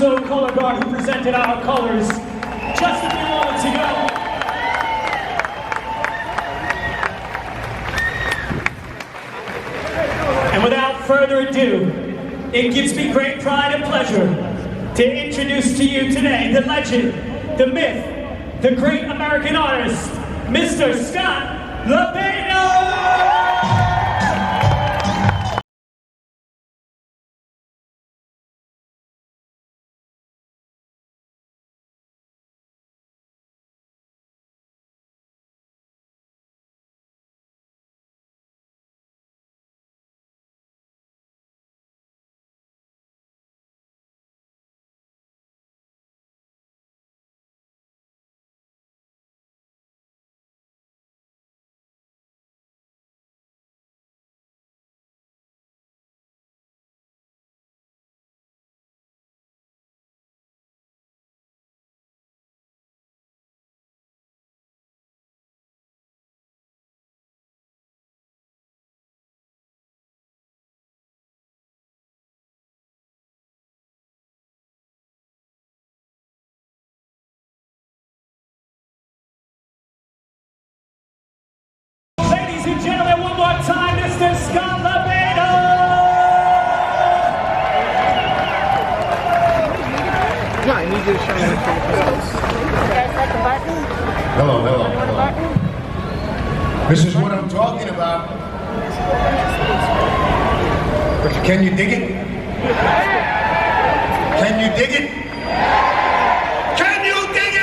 Blasio color guard who presented our colors just a few moments ago. And without further ado, it gives me great pride and pleasure to introduce to you today the legend, the myth, the great American artist, Mr. Scott LoBaido! Ladies and gentlemen, one more time, Mr. Scott LoBaido! Yeah, I need you to show me Hello, hello, hello. This is what I'm talking about. But can you dig it? Can you dig it? Can you dig it?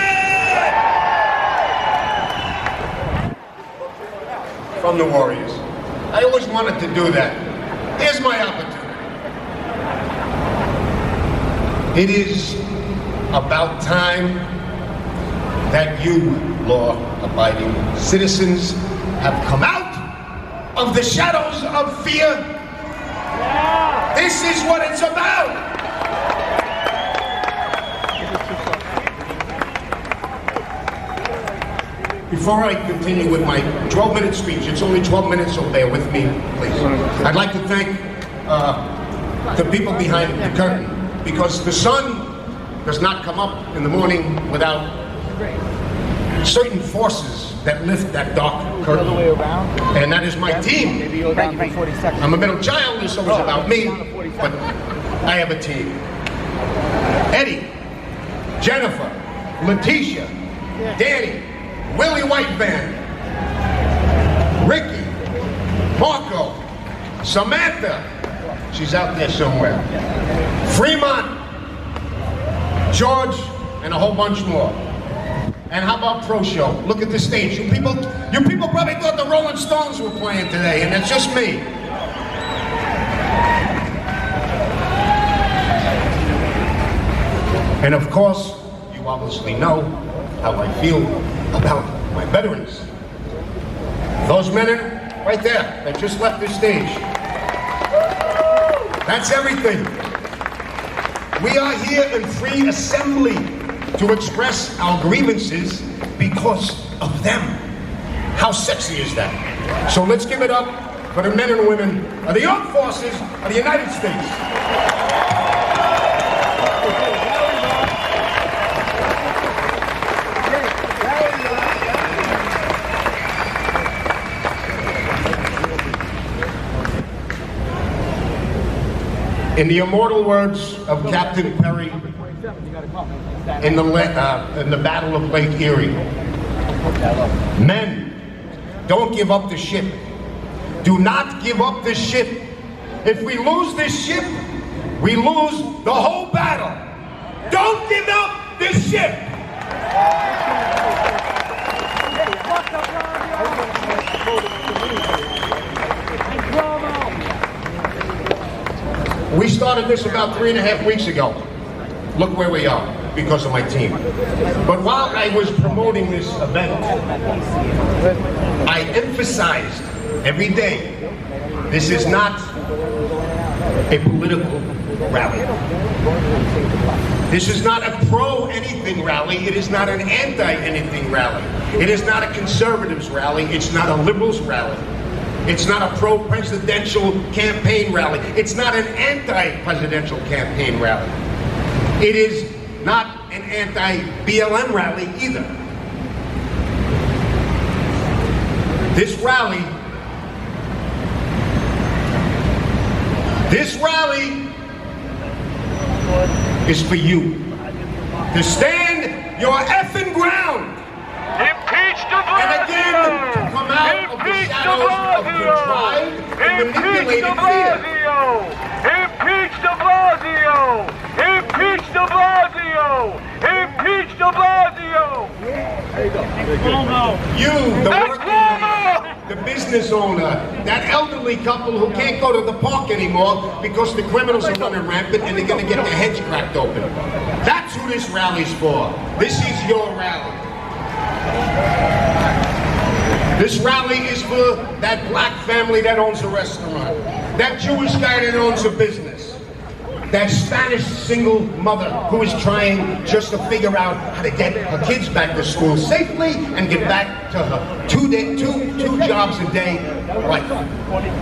From the Warriors. I always wanted to do that. Here's my opportunity. It is about time that you, law-abiding citizens, have come out of the shadows of fear. This is what it's about. Before I continue with my 12-minute speech, it's only 12 minutes, so bear with me, please. I'd like to thank the people behind the curtain, because the sun does not come up in the morning without certain forces that lift that dark curtain. And that is my team. I'm a middle child, it's always about me, but I have a team. Eddie, Jennifer, Letitia, Danny, Willie White Band, Ricky, Marco, Samantha, she's out there somewhere, Fremont, George, and a whole bunch more. And how about Pro Show? Look at the stage. You people probably thought the Rolling Stones were playing today, and it's just me. And of course, you obviously know how I feel about my veterans. Those men are right there that just left the stage. That's everything. We are here in free assembly to express our grievances because of them. How sexy is that? So let's give it up for the men and women of the armed forces of the United States. In the immortal words of Captain Perry in the Battle of Lake Erie, men, don't give up the ship. Do not give up the ship. If we lose this ship, we lose the whole battle. Don't give up the ship. We started this about 3.5 weeks ago. Look where we are, because of my team. But while I was promoting this event, I emphasized every day, this is not a political rally. This is not a pro-anything rally. It is not an anti-anything rally. It is not a conservatives rally. It's not a liberals rally. It's not a pro-presidential campaign rally. It's not an anti-presidential campaign rally. It is not an anti-BLM rally either. This rally is for you to stand your effing ground. Impeach DeBlasio! And again, to come out of the shadows of contrived and manipulated fear. Impeach DeBlasio! Impeach DeBlasio! Impeach DeBlasio! You, the working man, the business owner, that elderly couple who can't go to the park anymore because the criminals are running rampant and they're going to get their heads cracked open. That's who this rally's for. This is your rally. This rally is for that black family that owns a restaurant, that Jewish guy that owns a business, that Spanish single mother who is trying just to figure out how to get her kids back to school safely and get back to her two jobs a day life.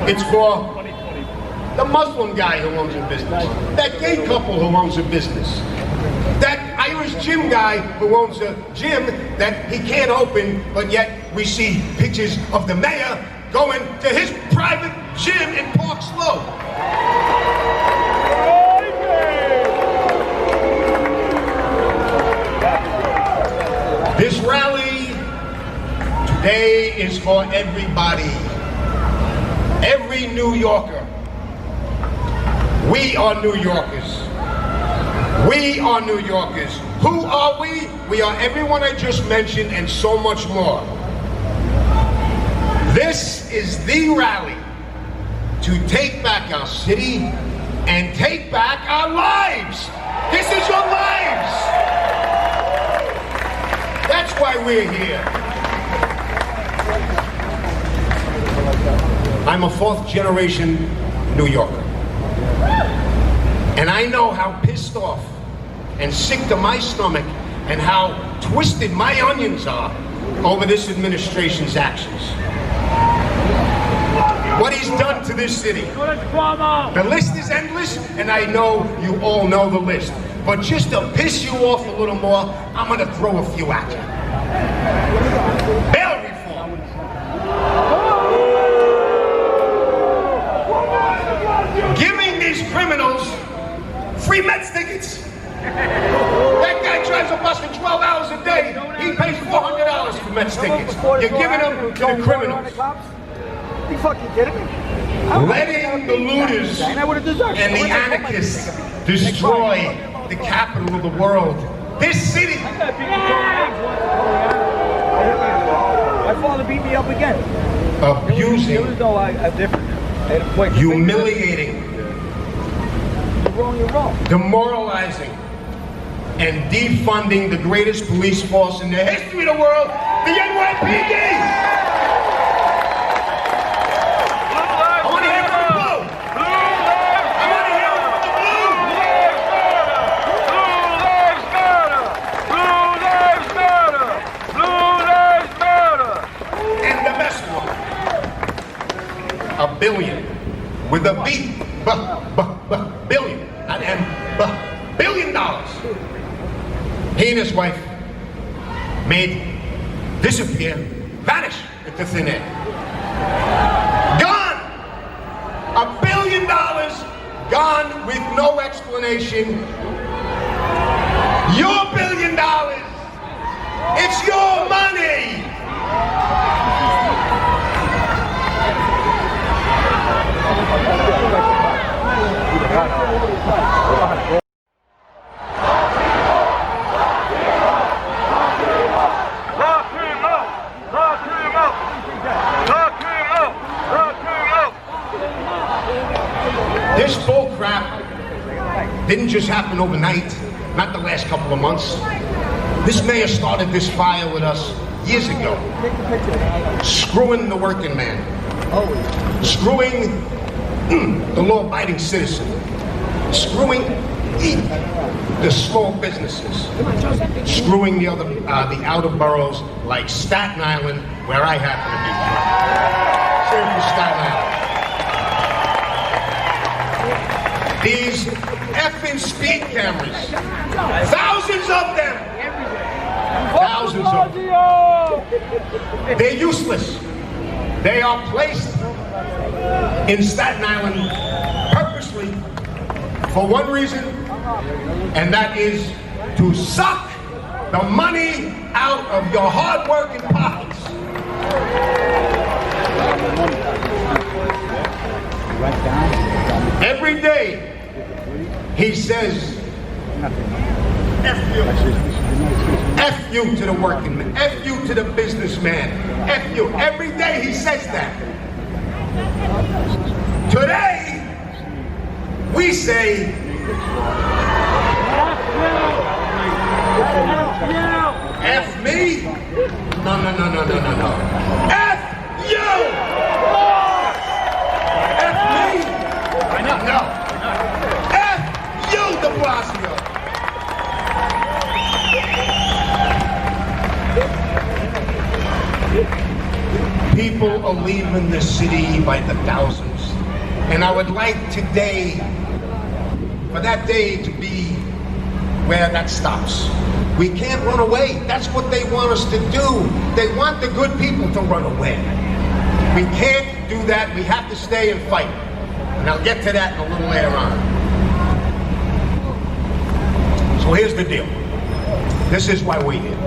It's for the Muslim guy who owns a business, that gay couple who owns a business, that Irish gym guy who owns a gym that he can't open, but yet we see pictures of the mayor going to his private gym in Park Slope. This rally today is for everybody, every New Yorker. We are New Yorkers. We are New Yorkers. Who are we? We are everyone I just mentioned and so much more. This is the rally to take back our city and take back our lives. This is your lives. That's why we're here. I'm a fourth generation New Yorker. And I know how pissed off and sick to my stomach and how twisted my onions are over this administration's actions. What he's done to this city. The list is endless, and I know you all know the list. But just to piss you off a little more, I'm gonna throw a few at you. Bail reform. Giving these criminals free Mets tickets. That guy drives a bus for 12 hours a day. He pays $400 for Mets tickets. You're giving them to the criminals. You fucking kidding me? Letting the looters and the anarchists destroy the capital of the world. This city. My father beat me up again. Abusing. Humiliating. You're wrong. Demoralizing. And defunding the greatest police force in the history of the world, the NYPD. $1 billion with a B, billion, not M, $1 billion. He and his wife made disappear, vanish into thin air. Gone! $1 billion gone with no explanation. Your $1 billion, it's your money. This bull crap didn't just happen overnight, not the last couple of months. This mayor started this fire with us years ago, screwing the working man, screwing the law-abiding citizen, screwing the small businesses, screwing the outer boroughs like Staten Island, where I happen to be from. Staten Island. These effing speed cameras Thousands of them. Thousands of them. They're useless. They are placed in Staten Island purposely for one reason, and that is to suck the money out of your hard-working pockets. Every day he says, F you. F you to the working man. F you to the businessman. F you. Every day he says that. Today, we say, F me? No. F you! F me? No. F you, DeBlasio! People are leaving the city by the thousands. And I would like today, for that day to be where that stops. We can't run away. That's what they want us to do. They want the good people to run away. We can't do that. We have to stay and fight. And I'll get to that in a little later on. So here's the deal. This is why we're here.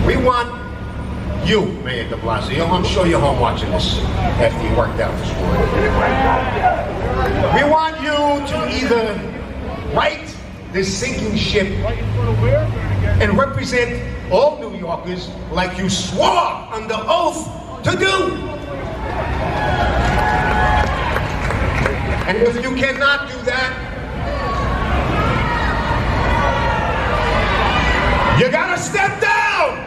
We want you, Mayor DeBlasio. I'm sure you're home watching this after you worked out this morning. We want you to either right this sinking ship and represent all New Yorkers like you swore under oath to do. And if you cannot do that, you gotta step down!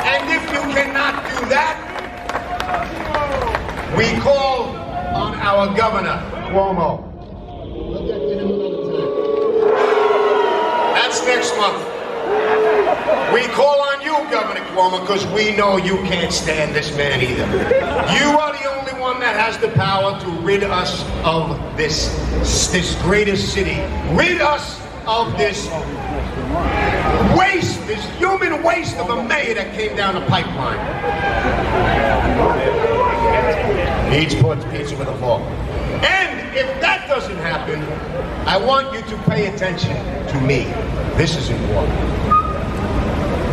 And if you cannot do that, we call on our governor, Cuomo. We'll get to him another time. That's next month. We call on you, Governor Cuomo, because we know you can't stand this man either. You are the only one that has the power to rid us of this greatest city. Rid us of this waste, this human waste of a mayor that came down the pipeline. He eats pizza with a fork. And if that doesn't happen, I want you to pay attention to me. This is important.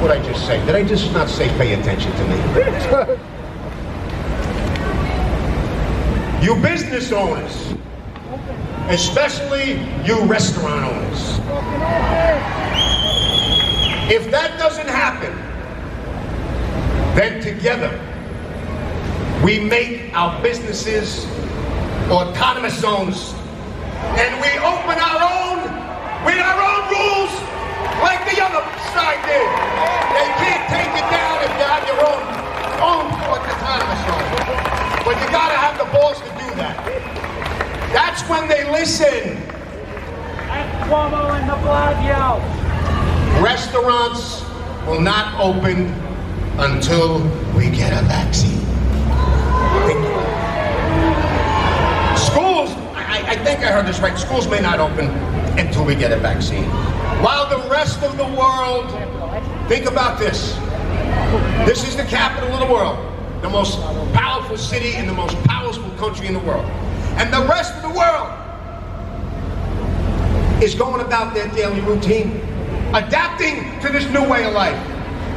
What did I just say? Did I just not say pay attention to me? You business owners, especially you restaurant owners. If that doesn't happen, then together we make our businesses autonomous zones, and we open our own with our own rules, like the other side did. They can't take you down if you have your own autonomous zone, but you gotta have the balls to do that. That's when they listen. That's Cuomo and DeBlasio. Restaurants will not open until we get a vaccine. Schools, I think I heard this right, schools may not open until we get a vaccine. While the rest of the world, think about this. This is the capital of the world, the most powerful city in the most powerful country in the world. And the rest of the world is going about their daily routine, adapting to this new way of life.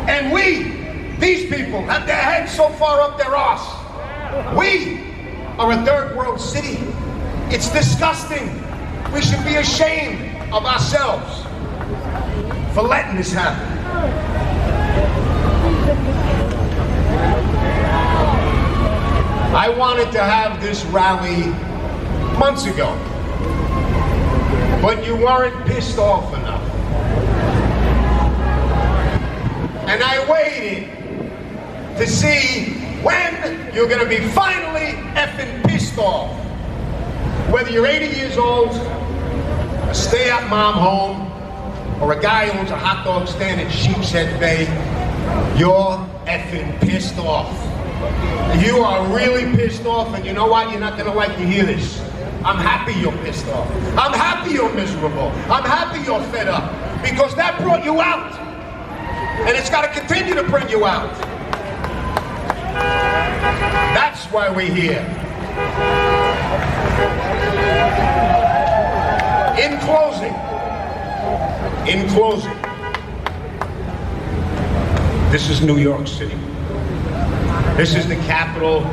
And we, these people, have their heads so far up their arse. We are a third world city. It's disgusting. We should be ashamed of ourselves for letting this happen. I wanted to have this rally months ago, but you weren't pissed off enough. And I waited to see when you're going to be finally effing pissed off. Whether you're 80 years old, a stay-at-mom home, or a guy who owns a hot dog stand in Sheepshead Bay, you're effing pissed off. You are really pissed off, and you know what? You're not going to like to hear this. I'm happy you're pissed off. I'm happy you're miserable. I'm happy you're fed up. Because that brought you out. And it's got to continue to bring you out. That's why we're here. In closing, this is New York City. This is the capital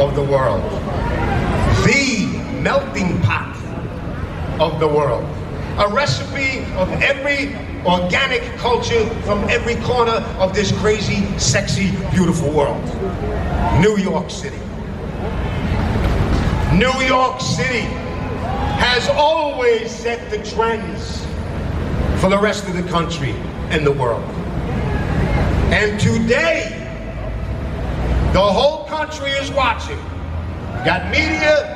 of the world. The melting pot of the world. A recipe of every organic culture from every corner of this crazy, sexy, beautiful world. New York City. New York City has always set the trends for the rest of the country and the world. And today, the whole country is watching. We got media,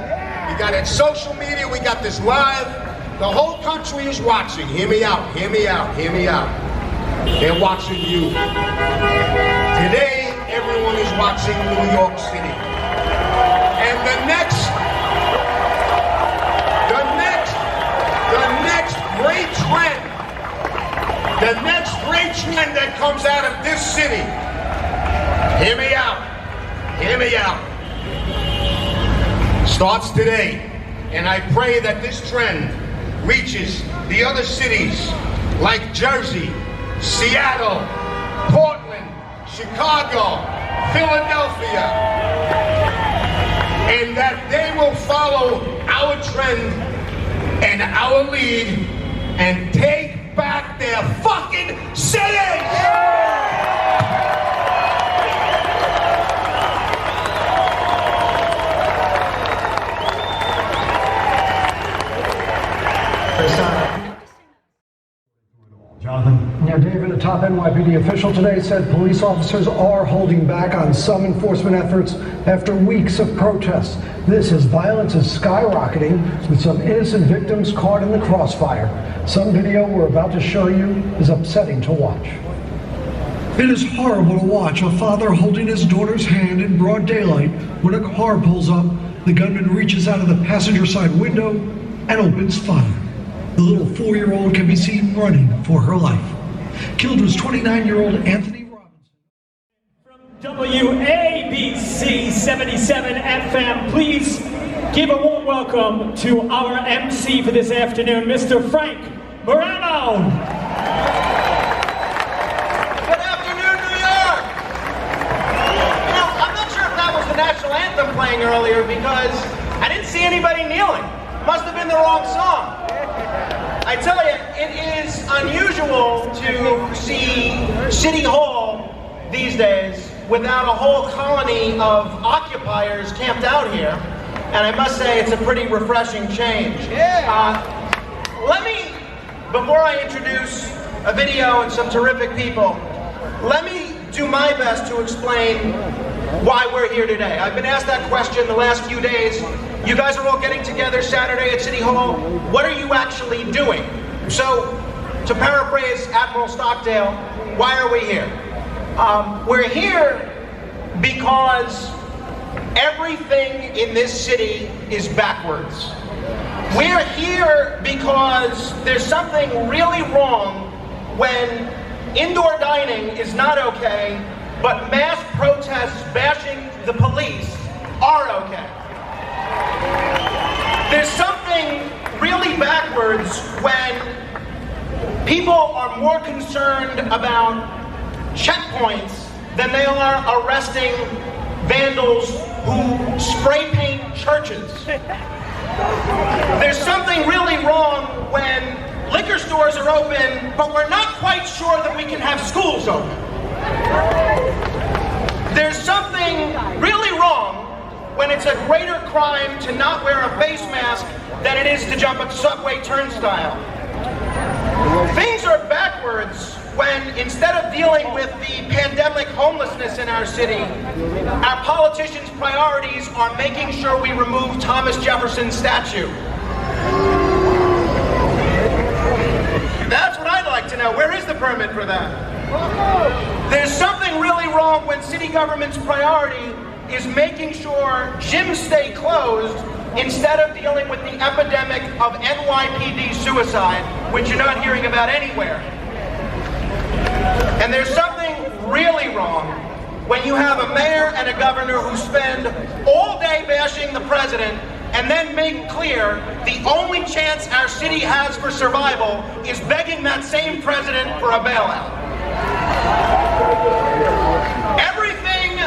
we got it social media, we got this live. The whole country is watching. Hear me out, hear me out, hear me out. They're watching you. Today, everyone is watching New York City. And the next great trend, the next great trend that comes out of this city, hear me out, starts today. And I pray that this trend reaches the other cities like Jersey, Seattle, Portland, Chicago, Philadelphia, and that they will follow our trend and our lead and take back their fucking cities! Jonathan? Yeah, David, a top NYPD official today said police officers are holding back on some enforcement efforts after weeks of protests. This as violence is skyrocketing with some innocent victims caught in the crossfire. Some video we're about to show you is upsetting to watch. It is horrible to watch a father holding his daughter's hand in broad daylight when a car pulls up. The gunman reaches out of the passenger side window and opens fire. The little 4-year-old can be seen running for her life. Killed was 29-year-old Anthony Robinson. From WABC 77 FM, please give a warm welcome to our MC for this afternoon, Mr. Frank Morano. Good afternoon, New York! You know, I'm not sure if that was the national anthem playing earlier because I didn't see anybody kneeling. Must have been the wrong song. I tell you, it is unusual to see City Hall these days without a whole colony of occupiers camped out here. And I must say, it's a pretty refreshing change. Let me, before I introduce a video and some terrific people, let me do my best to explain why we're here today. I've been asked that question the last few days. You guys are all getting together Saturday at City Hall. What are you actually doing? So, to paraphrase Admiral Stockdale, why are we here? We're here because everything in this city is backwards. We're here because there's something really wrong when indoor dining is not okay, but mass protests bashing the police are okay. There's something really backwards when people are more concerned about checkpoints than they are arresting vandals who spray paint churches. There's something really wrong when liquor stores are open, but we're not quite sure that we can have schools open. There's something really wrong when it's a greater crime to not wear a face mask than it is to jump a subway turnstile. Things are backwards when instead of dealing with the pandemic homelessness in our city, our politicians' priorities are making sure we remove Thomas Jefferson's statue. That's what I'd like to know. Where is the permit for that? There's something really wrong when city government's priority is making sure gyms stay closed instead of dealing with the epidemic of NYPD suicide, which you're not hearing about anywhere. And there's something really wrong when you have a mayor and a governor who spend all day bashing the president and then make clear the only chance our city has for survival is begging that same president for a bailout. Everything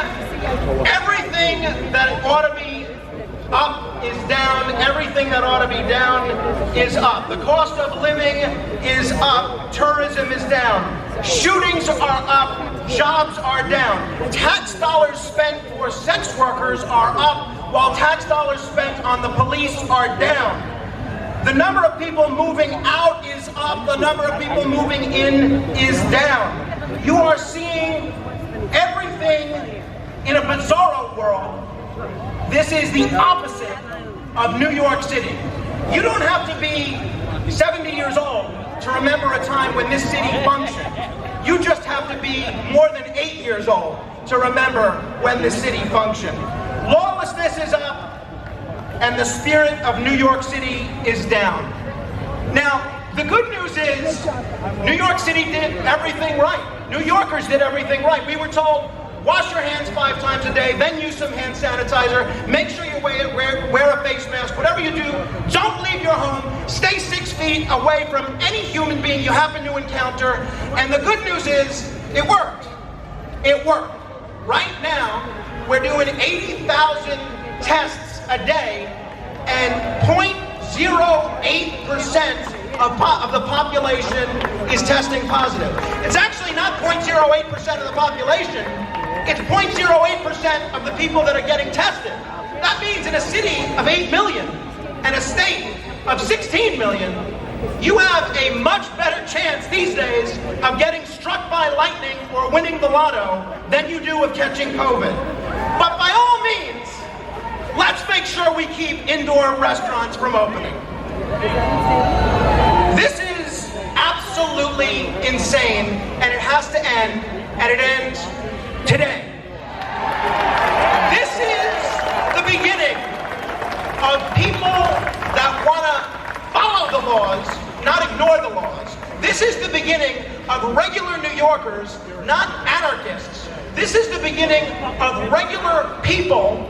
that ought to be up is down. Everything that ought to be down is up. The cost of living is up. Tourism is down. Shootings are up. Jobs are down. Tax dollars spent for sex workers are up, while tax dollars spent on the police are down. The number of people moving out is up. The number of people moving in is down. You are seeing everything in a bizarro world. This is the opposite of New York City. You don't have to be 70 years old to remember a time when this city functioned. You just have to be more than 8 years old to remember when this city functioned. Lawlessness is up, and the spirit of New York City is down. Now, the good news is New York City did everything right. New Yorkers did everything right. We were told, wash your hands 5 times a day, then use some hand sanitizer, make sure you wear a face mask, whatever you do, don't leave your home, stay 6 feet away from any human being you happen to encounter, and the good news is, it worked. It worked. Right now, we're doing 80,000 tests a day, and 0.08% of the population is testing positive. It's actually not 0.08% of the population, it's 0.08% of the people that are getting tested. That means in a city of 8 million and a state of 16 million, you have a much better chance these days of getting struck by lightning or winning the lotto than you do of catching COVID. But by all means, let's make sure we keep indoor restaurants from opening. This is absolutely insane, and it has to end, and it ends today. This is the beginning of people that want to follow the laws, not ignore the laws. This is the beginning of regular New Yorkers, not anarchists. This is the beginning of regular people,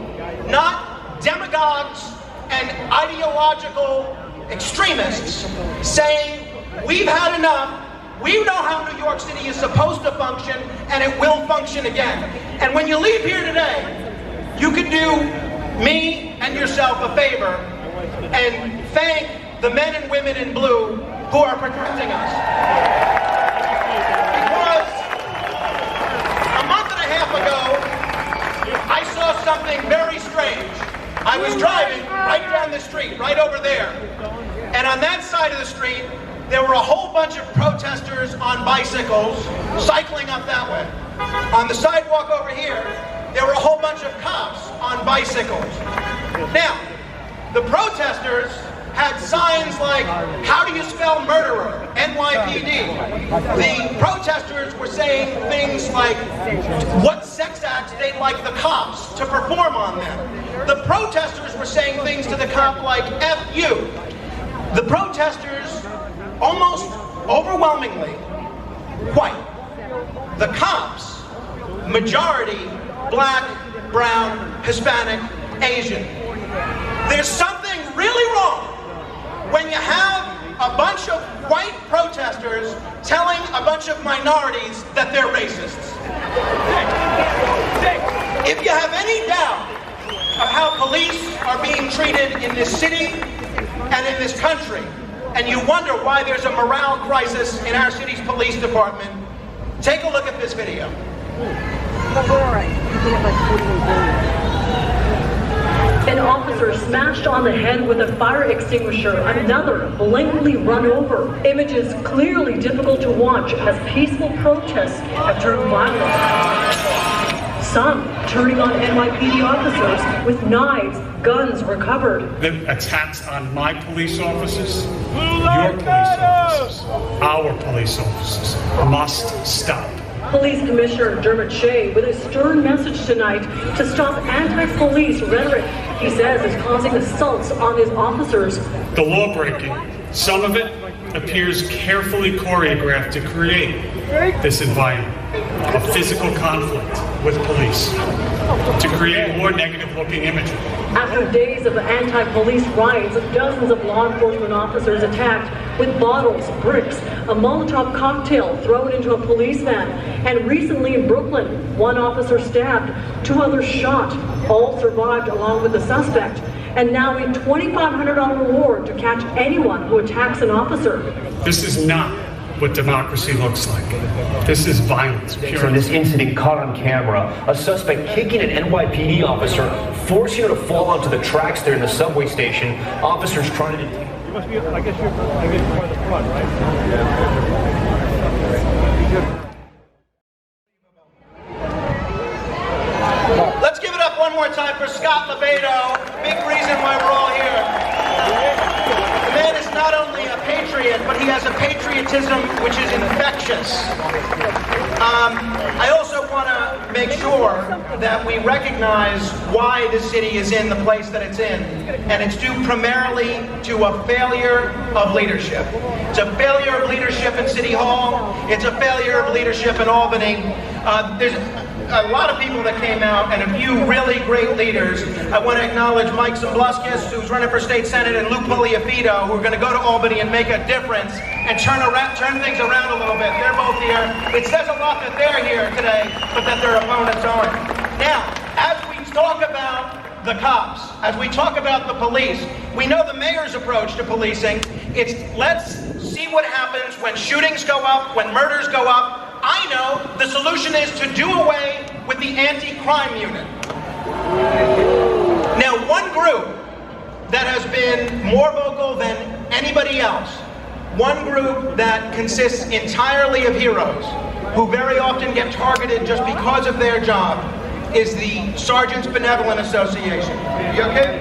not demagogues and ideological extremists, saying, we've had enough, we know how New York City is supposed to function, and it will function again. And when you leave here today, you can do me and yourself a favor and thank the men and women in blue who are protecting us. Because a month and a half ago, I saw something very strange. I was driving right down the street, right over there. And on that side of the street, there were a whole bunch of protesters on bicycles cycling up that way. On the sidewalk over here, there were a whole bunch of cops on bicycles. Now, the protesters had signs like, how do you spell murderer? NYPD. The protesters were saying things like, what sex acts they'd like the cops to perform on them. The protesters were saying things to the cop like, F you. The protesters, almost overwhelmingly, white. The cops, majority, black, brown, Hispanic, Asian. There's something really wrong when you have a bunch of white protesters telling a bunch of minorities that they're racists. If you have any doubt of how police are being treated in this city and in this country, and you wonder why there's a morale crisis in our city's police department, take a look at this video. An officer smashed on the head with a fire extinguisher, another blatantly run over. Images clearly difficult to watch as peaceful protests have turned violent. Some turning on NYPD officers with knives, guns recovered. The attacks on my police officers, your police officers, our police officers must stop. Police Commissioner Dermot Shea with a stern message tonight to stop anti-police rhetoric he says is causing assaults on his officers. The law breaking, some of it appears carefully choreographed to create this environment of physical conflict with police, to create more negative-looking imagery. After days of anti-police riots, dozens of law enforcement officers attacked with bottles, bricks, a Molotov cocktail thrown into a police van, and recently in Brooklyn, one officer stabbed, 2 others shot. All survived along with the suspect. And now a $2,500 reward to catch anyone who attacks an officer. This is not what democracy looks like. This is violence. From this incident caught on camera, a suspect kicking an NYPD officer, forcing her to fall onto the tracks there in the subway station. Officers trying to detain. You must be, I guess you're part of the front, right? Let's give it up one more time for Scott LoBaido. Big reason why we're all here. The man is not only a patriot, but he has a patriotism which is infectious. I also want to make sure that we recognize why the city is in the place that it's in. And it's due primarily to a failure of leadership. It's a failure of leadership in City Hall. It's a failure of leadership in Albany. There's a lot of people that came out and a few really great leaders. I want to acknowledge Mike Zabluskis, who's running for state senate, and Luke Pugliafido, who are going to go to Albany and make a difference and turn things around a little bit. They're both here. It says a lot that they're here today, but that their opponents aren't. Now, as we talk about the cops, as we talk about the police, we know the mayor's approach to policing. It's let's see what happens when shootings go up, when murders go up. I know the solution is to do away with the anti-crime unit. Now, one group that has been more vocal than anybody else, one group that consists entirely of heroes who very often get targeted just because of their job, is the Sergeants Benevolent Association. You okay?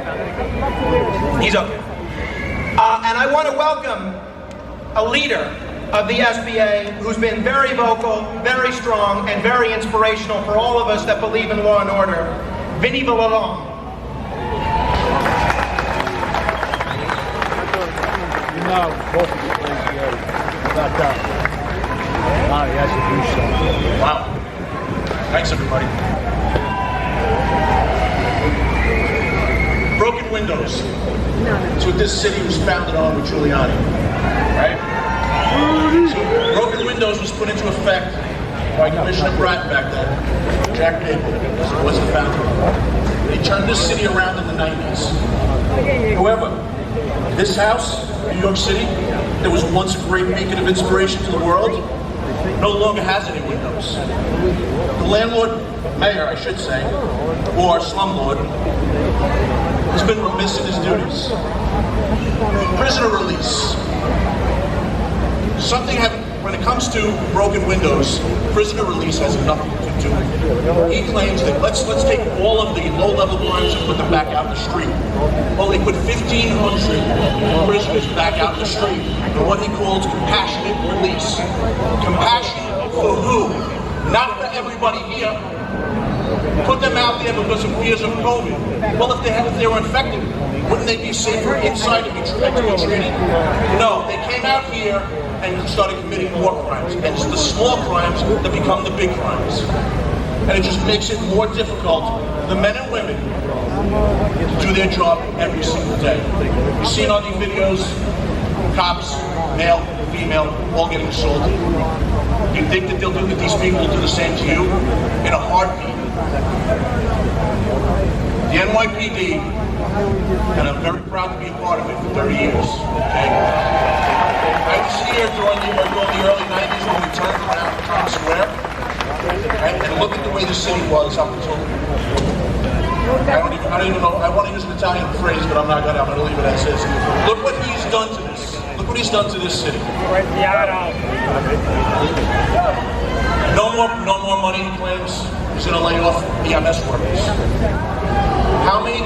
He's okay. And I want to welcome a leader of the SBA who's been very vocal, very strong, and very inspirational for all of us that believe in law and order, Vincent Vallelong. You know, both of you about that. Wow, he has to do something. Wow. Thanks, everybody. Broken windows. That's what this city was founded on with Giuliani, right? So broken windows was put into effect by Commissioner Bratton back then. Jack Napier was the founder. They turned this city around in the 90s. However, this house, New York City, that was once a great beacon of inspiration to the world, no longer has any windows. The landlord, mayor, I should say, or slumlord, has been remiss in his duties. Prisoner release. When it comes to broken windows, prisoner release has nothing to do with it. He claims that let's take all of the low-level crimes and put them back out in the street. Well, they put 1,500 prisoners back out in the street in what he calls compassionate release. Compassion for who? Not for everybody here. Put them out there because of fears of COVID. Well, if they were infected, wouldn't they be safer inside to be treated? No, they came out here and started committing more crimes. And it's the small crimes that become the big crimes. And it just makes it more difficult for the men and women to do their job every single day. You've seen on these videos, cops, male, female, all getting assaulted. You think that these people will do the same to you? In a heartbeat. The NYPD, and I'm very proud to be a part of it for 30 years, okay? I was here during the early 90s when we turned around Times Square, and look at the way the city was up until, I don't even know, I want to use an Italian phrase, but I'm not going to, I'm going to leave it as is. Look what he's done to this. Look what he's done to this city. No more money, he claims. He's going to lay off EMS workers. How many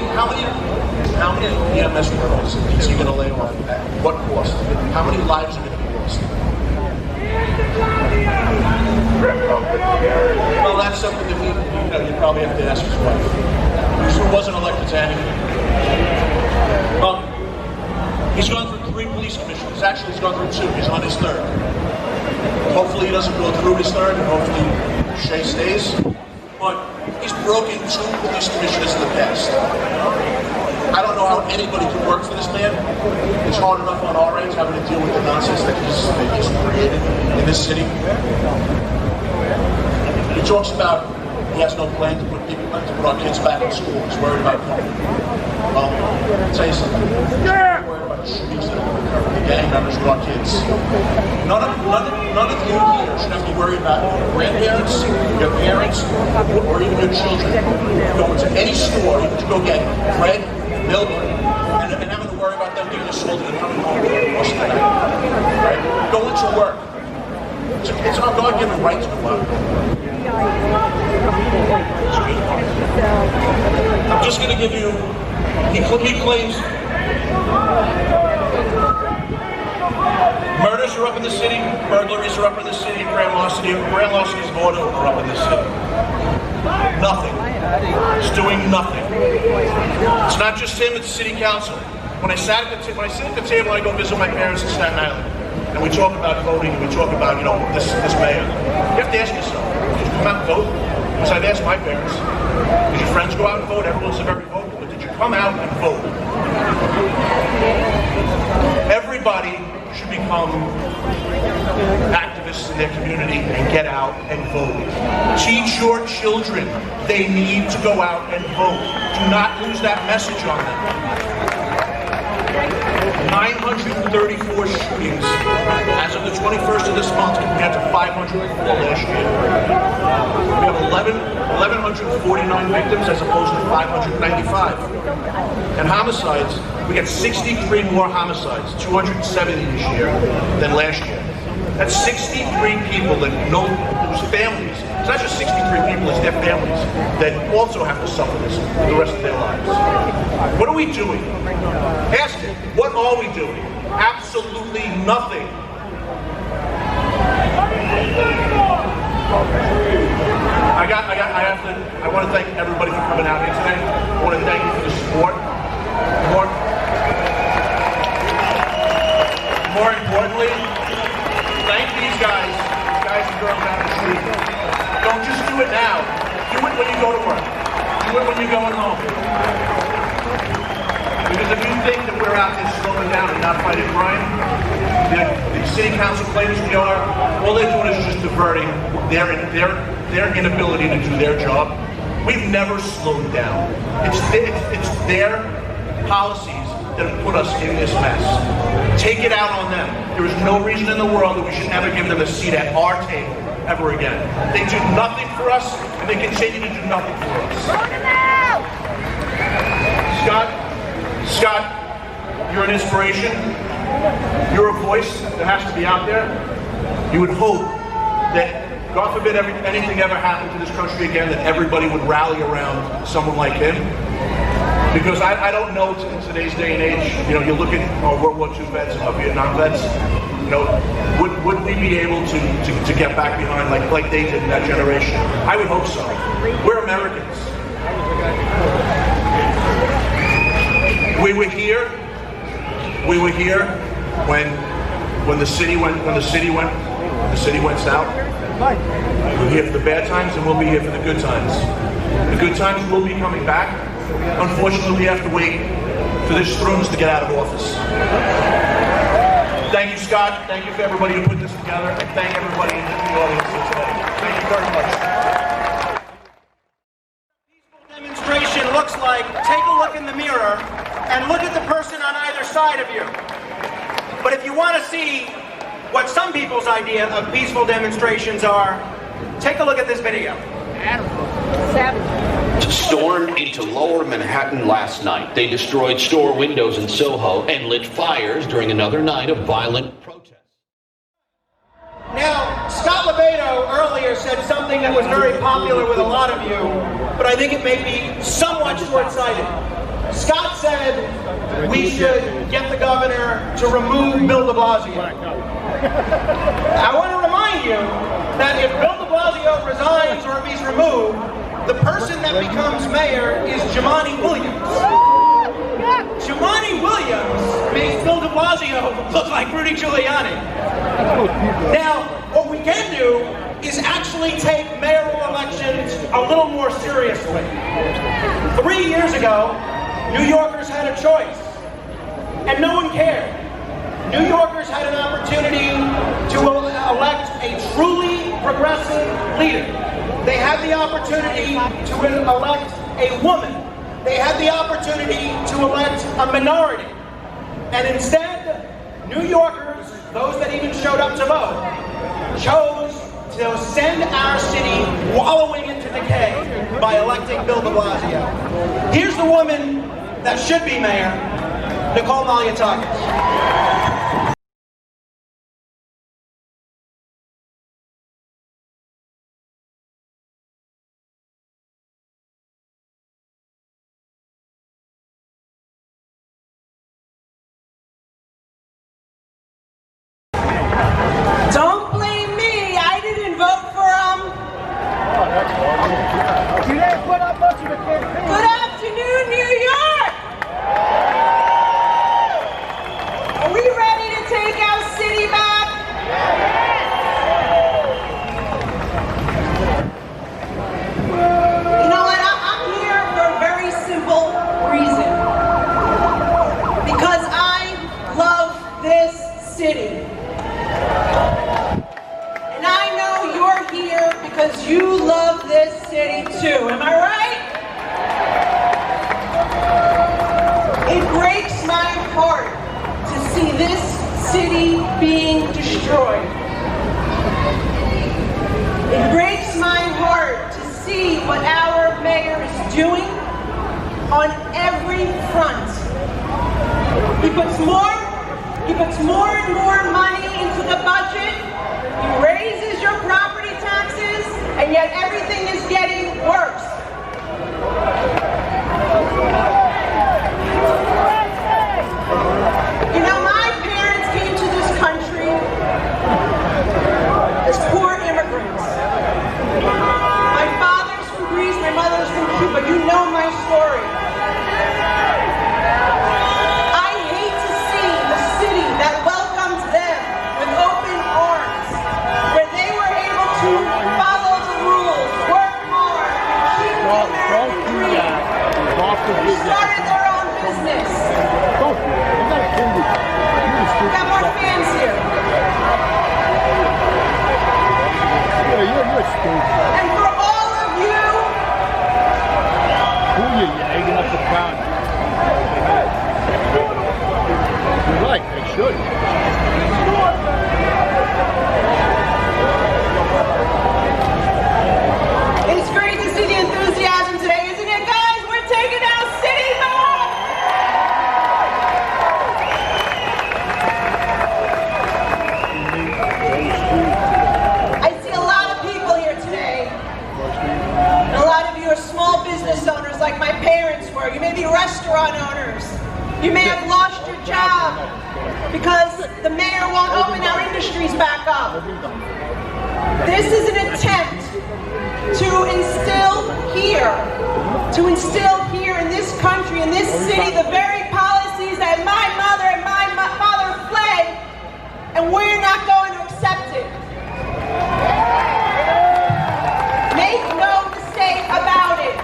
EMS workers is he going to lay off? At what cost? How many lives are going to be lost? Well, that's something that you probably have to ask his wife. He wasn't elected to anything. He's gone through 3 police commissions. Actually, he's gone through 2. He's on his 3rd. Hopefully he doesn't go through his 3rd, and hopefully Shea stays. But he's broken 2 police commissioners in the past. I don't know how anybody can work for this man. It's hard enough on our ends having to deal with the nonsense that he's created in this city. He talks about he has no plan to put our kids back in school. He's worried about them. Well, I'll tell you something. He's worried about the shootings that are occurring, the gang members with our kids. None of you here should have to worry about your grandparents, your parents, or even your children. Go into any store, even to go get bread, milk, and having to worry about them getting assaulted and coming home most of the night. Right? Go into work. It's our God-given right to go out. I'm just going to give you, he claims murders are up in the city, burglaries are up in the city, grand larcenies of auto are up in the city. Nothing. He's doing nothing. It's not just him, it's the city council. When I sit at the table, I go visit my parents in Staten Island, and we talk about voting, and we talk about, this mayor. You have to ask yourself, did you come out and vote? Because I've asked my parents, did your friends go out and vote? Everyone's very vocal, but did you come out and vote? Everybody should become activists in their community and get out and vote. Teach your children they need to go out and vote. Do not lose that message on them. 934 shootings as of the 21st of this month compared to 504 last year. We have 1,149 victims as opposed to 595. And homicides, we got 63 more homicides, 270 this year than last year. That's 63 people that whose families, it's not just 63 people, it's their families that also have to suffer this for the rest of their lives. What are we doing? Ask it. What are we doing? Absolutely nothing. I want to thank everybody for coming out here today. I want to thank you for the support. More importantly, thank these guys and girls out in the street. Don't just do it now. Do it when you go to work. Do it when you're going home. Because if you think that we're out there slowing down and not fighting crime, the city council claims we are, all they're doing is just diverting their inability to do their job. We've never slowed down. It's their policies that have put us in this mess. Take it out on them. There is no reason in the world that we should ever give them a seat at our table ever again. They do nothing for us, and they continue to do nothing for us. Scott, you're an inspiration. You're a voice that has to be out there. You would hope that, God forbid anything ever happened to this country again, that everybody would rally around someone like him. Because I don't know in today's day and age, you look at our World War II vets and our Vietnam vets, would we be able to get back behind like they did in that generation? I would hope so. We're Americans. We were here when the city went south. We're here for the bad times, and we'll be here for the good times. The good times will be coming back. Unfortunately, we have to wait for this Strums to get out of office. Thank you, Scott. Thank you for everybody who put this together. And thank everybody in the audience here today. Thank you very much. Peaceful demonstration looks like, take a look in the mirror and look at the person on either side of you. But if you want to see what some people's idea of peaceful demonstrations are, take a look at this video. Stormed into lower Manhattan last night. They destroyed store windows in Soho and lit fires during another night of violent protests. Now, Scott LoBaido earlier said something that was very popular with a lot of you, but I think it may be somewhat short-sighted. Scott said we should get the governor to remove Bill de Blasio. I want to remind you that if Bill de Blasio resigns or if he's removed, the person that becomes mayor is Jumaane Williams. Jumaane Williams makes Bill de Blasio look like Rudy Giuliani. Now, what we can do is actually take mayoral elections a little more seriously. 3 years ago, New Yorkers had a choice, and no one cared. New Yorkers had an opportunity to elect a truly progressive leader. They had the opportunity to elect a woman. They had the opportunity to elect a minority. And instead, New Yorkers, those that even showed up to vote, chose to send our city wallowing into decay by electing Bill de Blasio. Here's the woman that should be mayor, Nicole Malliotakis. Don't blame me. I didn't vote for him. Good afternoon, New York. Are we ready to take our city back? You know what? I'm here for a very simple reason. Because I love this city. Because you love this city too, am I right? It breaks my heart to see this city being destroyed. It breaks my heart to see what our mayor is doing on every front. He puts more and more money into the budget. He raises your property taxes, and yet everything is getting worse. You know, my parents came to this country as poor immigrants. My father's from Greece, my mother's from Cuba. You know my story. I hate to see the city that welcomed them with open arms, where they were able to follow the rules, work hard, keep the American dream. They started their own business. We got more fans here. And for all of you, you're right, they should. It's great to see the enthusiasm today, isn't it, guys? We're taking our city back! I see a lot of people here today. And a lot of you are small business owners like my parents were. You may be restaurant owners. You may have lost your job because the mayor won't open our industries back up. This is an attempt to instill here in this country, in this city, the very policies that my mother and my father fled, and we're not going to accept it. Make no mistake about it.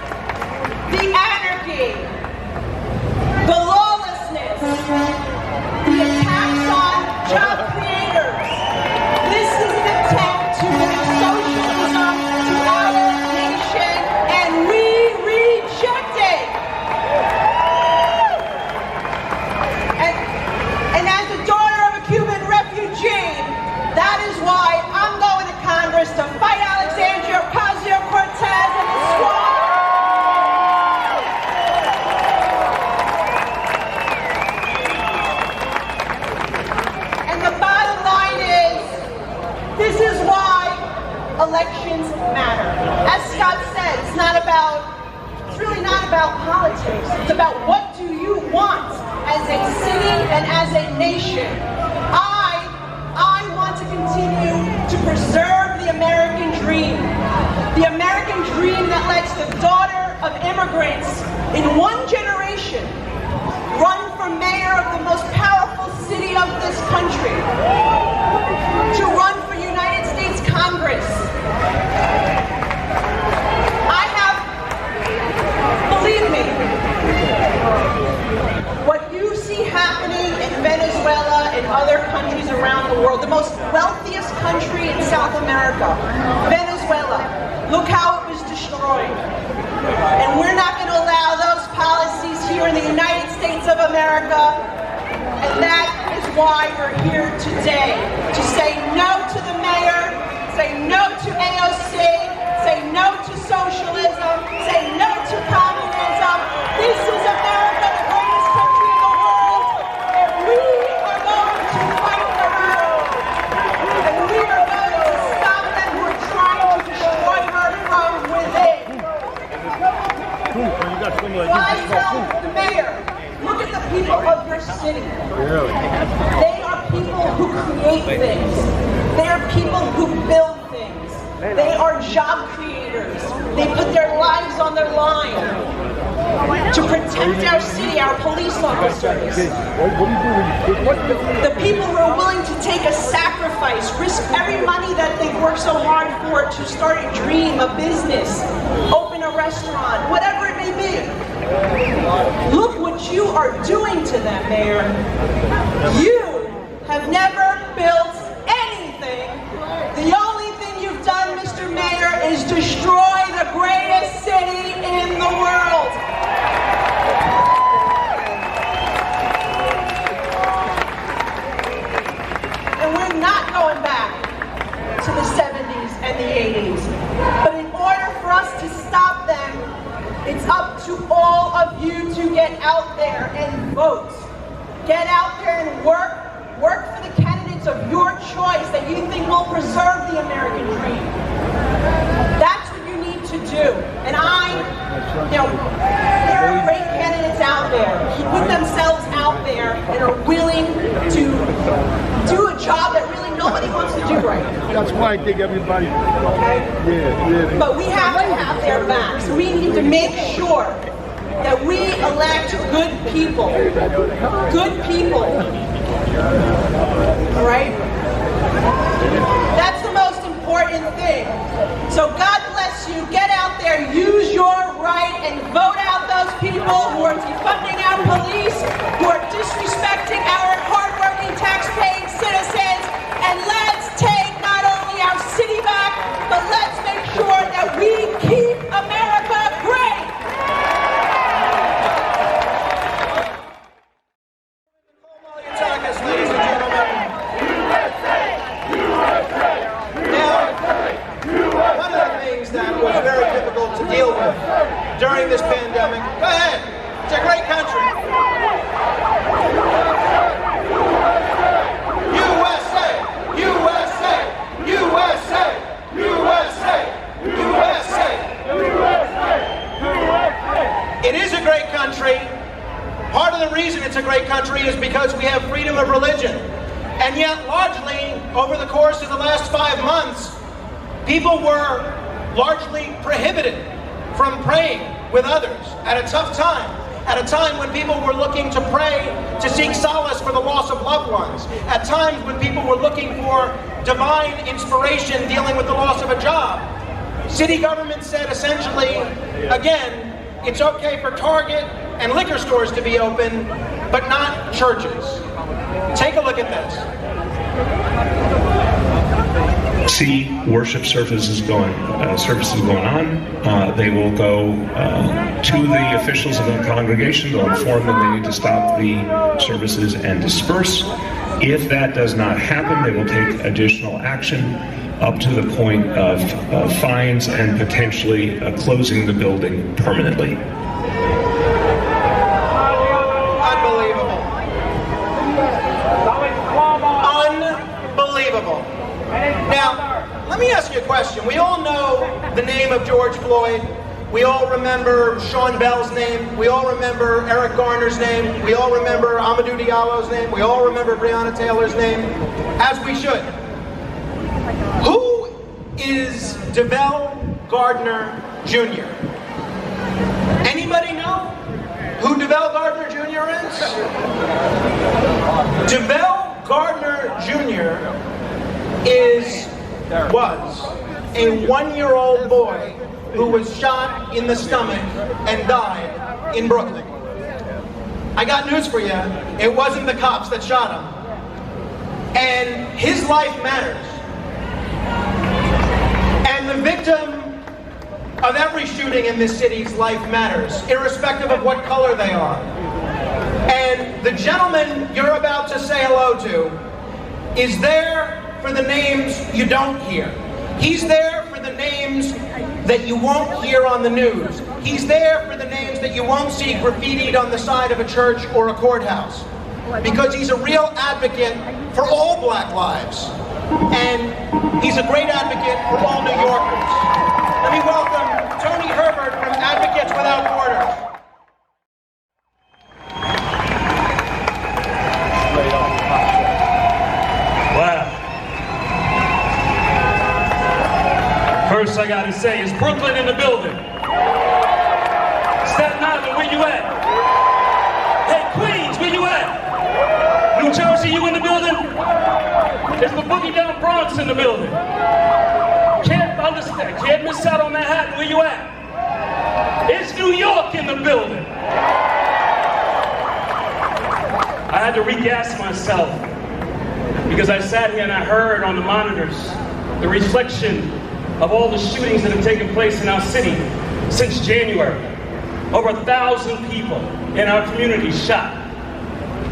The anarchy, the lawlessness, the attacks on job creators. This is an attempt to bring socialism to our nation, and we reject it. And as the daughter of a Cuban refugee, that is why I'm going to Congress to fight Alexandria Ocasio-Cortez and the squad. This is why elections matter. As Scott said, it's really not about politics. It's about what do you want as a city and as a nation. I want to continue to preserve the American dream. The of immigrants in one generation run for mayor of the most powerful city of this country, to run for United States Congress. I have, believe me, what you see happening in Venezuela and other countries around the world, the most wealthiest country in South America, Venezuela, look how it was destroyed. And we're not going to allow those policies here in the United States of America. And that is why we're here today, to say no to the mayor, say no to AOC, say no to socialism, say no to communism. This is America, the greatest country in the world, and we are going to fight them out. And we are going to stop them who are trying to destroy her from within. Why tell the mayor? Look at the people of your city. They are people who create things. They are people who build things. They are job creators. They put their lives on their line to protect our city, our police officers. The people who are willing to take a sacrifice, risk every money that they've worked so hard for to start a dream, a business, open a restaurant, whatever it may be. Look what you are doing to them, Mayor. You have never built anything. The only thing you've done, Mr. Mayor, is destroy the greatest city in the world. And we're not going back to the 70s and the 80s. But in order for us to stop them, it's up to all of you to get out there and vote. Get out there and work for the candidates of your choice that you think will preserve the American dream. That's what you need to do. And there are great candidates out there who put themselves out there and are willing to do a job that really nobody wants to do right now. That's why I think everybody. Okay? Yeah. But we have to have their backs. We need to make sure that we elect good people. Good people. All right? That's the most important thing. So God bless you. Get out there, use your right, and vote out those people who are defunding our police, who are disrespecting our hardworking tax-paying citizens, and let's take not only our city back, but let's make sure that we keep America great. Ladies and gentlemen. Now, one of the things that was very difficult to deal with during this pandemic, go ahead, it's a great country. USA, USA, USA, USA, USA, USA. It is a great country. Part of the reason it's a great country is because we have freedom of religion. And yet, largely, over the course of the last 5 months, people were largely prohibited from praying with others at a tough time. At a time when people were looking to pray to seek solace for the loss of loved ones. At times when people were looking for divine inspiration dealing with the loss of a job. City government said essentially, again, it's okay for Target and liquor stores to be open, but not churches. Take a look at this. See worship services going on. They will go to the officials of the congregation. They'll inform them they need to stop the services and disperse. If that does not happen, they will take additional action up to the point of fines and potentially closing the building permanently. Unbelievable. Now, let me ask you a question. We all know the name of George Floyd. We all remember Sean Bell's name. We all remember Eric Garner's name. We all remember Amadou Diallo's name. We all remember Breonna Taylor's name, as we should. Who is Devel Gardner Jr.? Anybody know who DeVel Gardner Jr. is? DeVel Gardner Jr. was a 1-year-old boy who was shot in the stomach and died in Brooklyn. I got news for you. It wasn't the cops that shot him. And his life matters. And the victim of every shooting in this city's life matters, irrespective of what color they are. And the gentleman you're about to say hello to is there for the names you don't hear. He's there for the names that you won't hear on the news. He's there for the names that you won't see graffitied on the side of a church or a courthouse. Because he's a real advocate for all black lives. And he's a great advocate for all New Yorkers. Let me welcome Tony Herbert from Advocates Without Borders. Wow. First I gotta say, is Brooklyn in the building? Staten Island, where you at? Hey, Queens, where you at? New Jersey, you in the building? Is the Boogie Down Bronx in the building? Can't understand, can't miss out on Manhattan, where you at? Is New York in the building? I had to re-gas myself because I sat here and I heard on the monitors the reflection of all the shootings that have taken place in our city since January. Over 1,000 people in our community shot.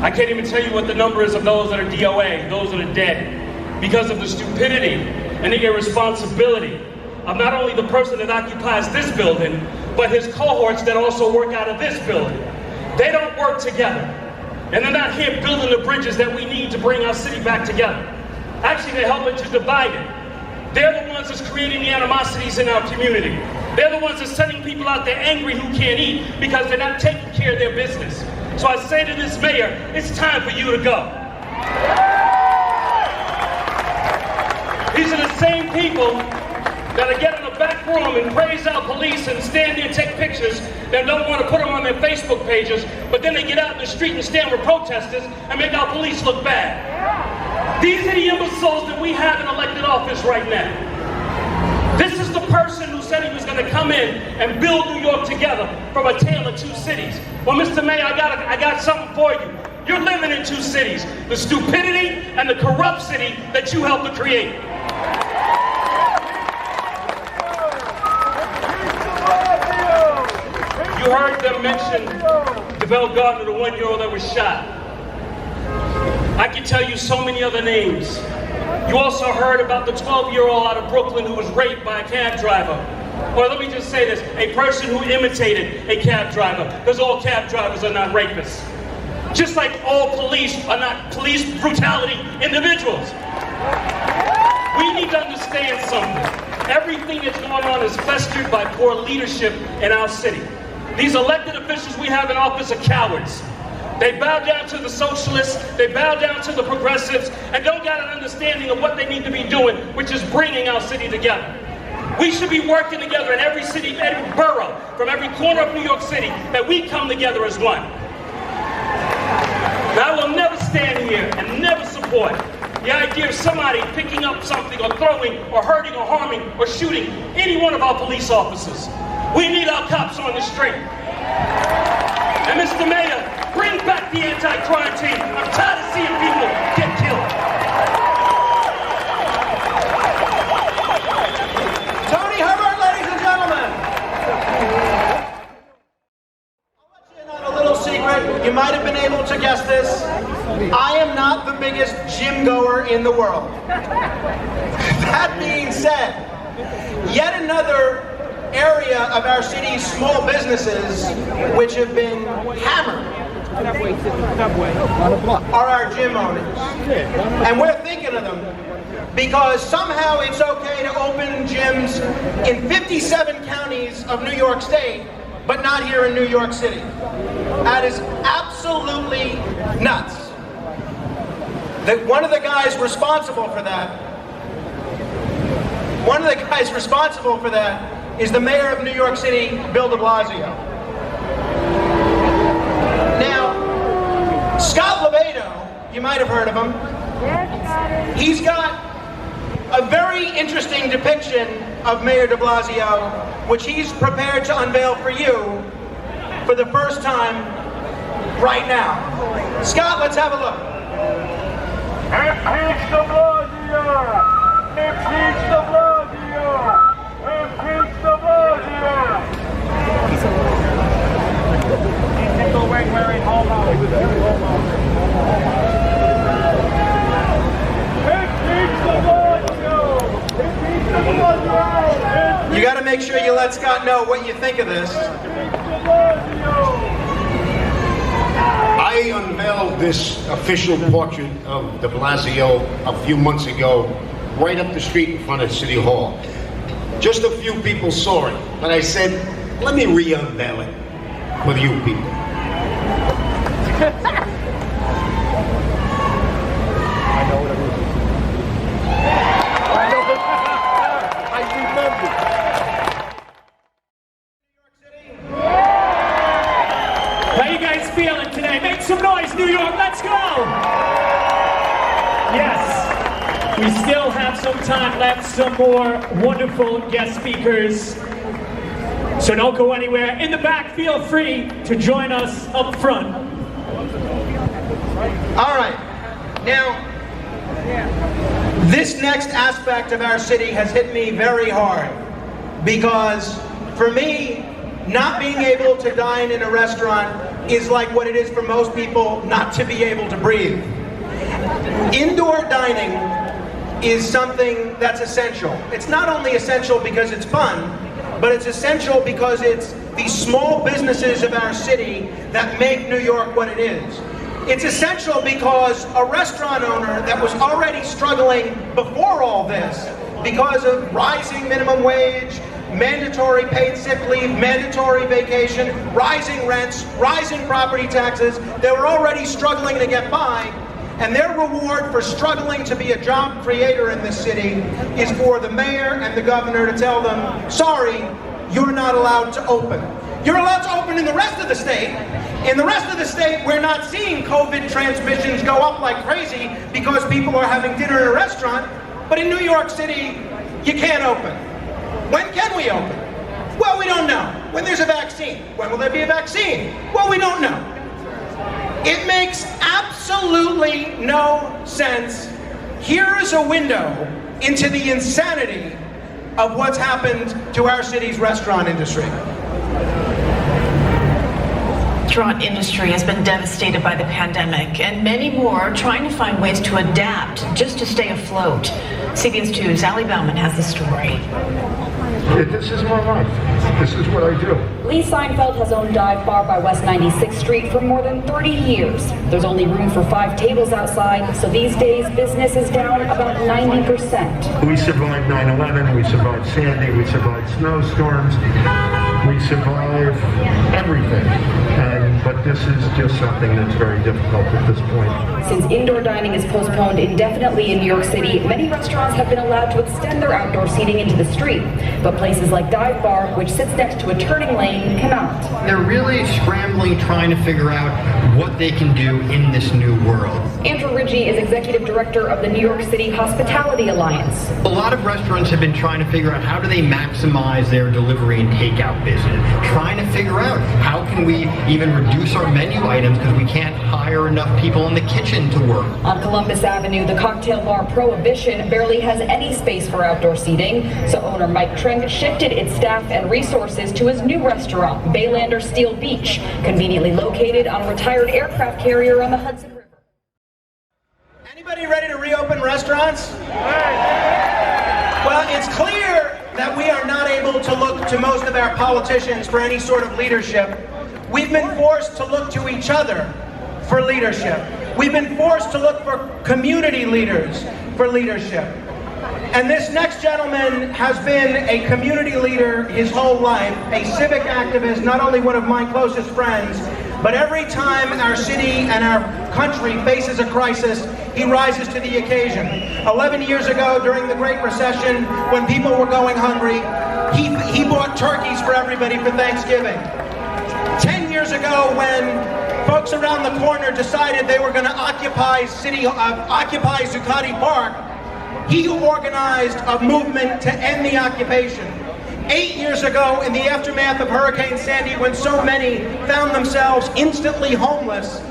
I can't even tell you what the number is of those that are DOA, those that are dead, because of the stupidity and the irresponsibility of not only the person that occupies this building, but his cohorts that also work out of this building. They don't work together. And they're not here building the bridges that we need to bring our city back together. Actually, they're helping to divide it. They're the ones that's creating the animosities in our community. They're the ones that's sending people out there angry who can't eat because they're not taking care of their business. So I say to this mayor, it's time for you to go. These are the same people that'll get in the back room and praise our police and stand there and take pictures that don't want to put them on their Facebook pages, but then they get out in the street and stand with protesters and make our police look bad. These are the imbeciles that we have in elected office right now. This is the person who said he was going to come in and build New York together from a tale of two cities. Well, Mr. Mayor, I got something for you. You're living in two cities, the stupidity and the corrupt city that you helped to create. You heard them mention DeVel Gardner, the 1-year-old that was shot. I can tell you so many other names. You also heard about the 12-year-old out of Brooklyn who was raped by a cab driver. Or let me just say this, a person who imitated a cab driver, because all cab drivers are not rapists. Just like all police are not police brutality individuals. We need to understand something. Everything that's going on is festered by poor leadership in our city. These elected officials we have in office are cowards. They bow down to the socialists, they bow down to the progressives, and don't got an understanding of what they need to be doing, which is bringing our city together. We should be working together in every city, every borough, from every corner of New York City, that we come together as one. Now, I will never stand here and never support the idea of somebody picking up something or throwing or hurting or harming or shooting any one of our police officers. We need our cops on the street. And Mr. Mayor, bring back the anti-crime team. I'm tired of seeing people get killed. Tony Herbert, ladies and gentlemen. I'll let you in on a little secret. You might have been able to guess this. I am not the biggest gym goer in the world. That being said, yet another area of our city's small businesses which have been hammered are our gym owners. And we're thinking of them because somehow it's okay to open gyms in 57 counties of New York State, but not here in New York City. That is absolutely nuts. That one of the guys responsible for that is the mayor of New York City, Bill de Blasio. Scott LoBaido, you might have heard of him. He's got a very interesting depiction of Mayor DeBlasio, which he's prepared to unveil for you for the first time right now. Scott, let's have a look. Impeach DeBlasio! Impeach DeBlasio! Impeach DeBlasio! You got to make sure you let Scott know what you think of this. I unveiled this official portrait of DeBlasio a few months ago, right up the street in front of City Hall. Just a few people saw it, but I said, let me re-unveil it for you people. How you guys feeling today? Make some noise, New York, let's go! Yes, we still have some time left, some more wonderful guest speakers. So don't go anywhere. In the back, feel free to join us up front. All right, now, this next aspect of our city has hit me very hard because for me, not being able to dine in a restaurant is like what it is for most people not to be able to breathe. Indoor dining is something that's essential. It's not only essential because it's fun, but it's essential because it's the small businesses of our city that make New York what it is. It's essential because a restaurant owner that was already struggling before all this because of rising minimum wage, mandatory paid sick leave, mandatory vacation, rising rents, rising property taxes, they were already struggling to get by, and their reward for struggling to be a job creator in this city is for the mayor and the governor to tell them, sorry, you're not allowed to open. You're allowed to open in the rest of the state. In the rest of the state, we're not seeing COVID transmissions go up like crazy because people are having dinner in a restaurant, but in New York City, you can't open. When can we open? Well, we don't know. When there's a vaccine. When will there be a vaccine? Well, we don't know. It makes absolutely no sense. Here is a window into the insanity of what's happened to our city's restaurant industry. The restaurant industry has been devastated by the pandemic, and many more are trying to find ways to adapt just to stay afloat. CBS 2's Ali Bauman has the story. This is my life. This is what I do. Lee Seinfeld has owned Dive Bar by West 96th Street for more than 30 years. There's only room for 5 tables outside, so these days business is down about 90%. We survived 9/11, we survived Sandy, we survived snowstorms, we survived everything. But this is just something that's very difficult at this point. Since indoor dining is postponed indefinitely in New York City, many restaurants have been allowed to extend their outdoor seating into the street. But places like Dive Bar, which sits next to a turning lane, cannot. They're really scrambling, trying to figure out what they can do in this new world. Andrew Ridgey is executive director of the New York City Hospitality Alliance. A lot of restaurants have been trying to figure out how do they maximize their delivery and takeout business. Trying to figure out how can we even reduce our menu items because we can't hire enough people in the kitchen to work. On Columbus Avenue, the cocktail bar Prohibition barely has any space for outdoor seating, so owner Mike Trink shifted its staff and resources to his new restaurant, Baylander Steel Beach, conveniently located on a retired aircraft carrier on the Hudson River. Anybody ready to reopen restaurants? Well, it's clear that we are not able to look to most of our politicians for any sort of leadership. We've been forced to look to each other for leadership. We've been forced to look for community leaders for leadership. And this next gentleman has been a community leader his whole life, a civic activist, not only one of my closest friends, but every time our city and our country faces a crisis, he rises to the occasion. 11 years ago, during the Great Recession, when people were going hungry, he bought turkeys for everybody for Thanksgiving. 10 years ago, when folks around the corner decided they were going to occupy Zuccotti Park, he organized a movement to end the occupation. 8 years ago, in the aftermath of Hurricane Sandy, when so many found themselves instantly homeless,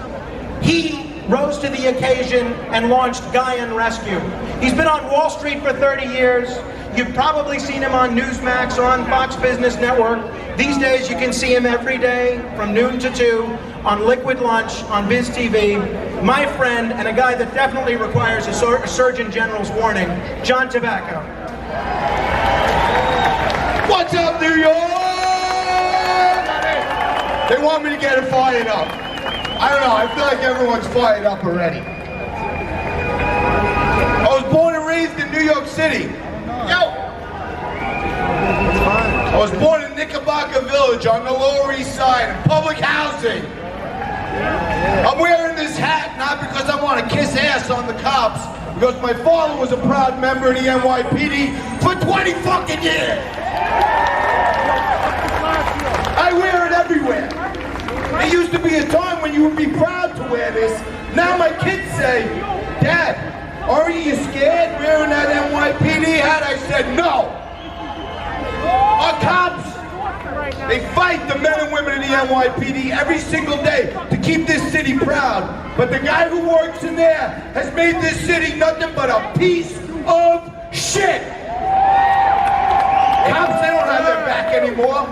he rose to the occasion and launched Guyan Rescue. He's been on Wall Street for 30 years. You've probably seen him on Newsmax or on Fox Business Network. These days you can see him every day from noon to 2 on Liquid Lunch on Biz TV. My friend, and a guy that definitely requires a Surgeon General's warning, John Tabacco. What's up, New York? They want me to get it fired up. I don't know, I feel like everyone's fired up already. I was born and raised in New York City. I was born in Knickerbocker Village on the Lower East Side in public housing. I'm wearing this hat not because I want to kiss ass on the cops, because my father was a proud member of the NYPD for 20 fucking years. I wear it everywhere. There used to be a time when you would be proud to wear this. Now my kids say, Dad, aren't you scared wearing that NYPD hat? I said, no. Our cops, they fight the men and women of the NYPD every single day to keep this city proud. But the guy who works in there has made this city nothing but a piece of shit. Cops, they don't have their back anymore.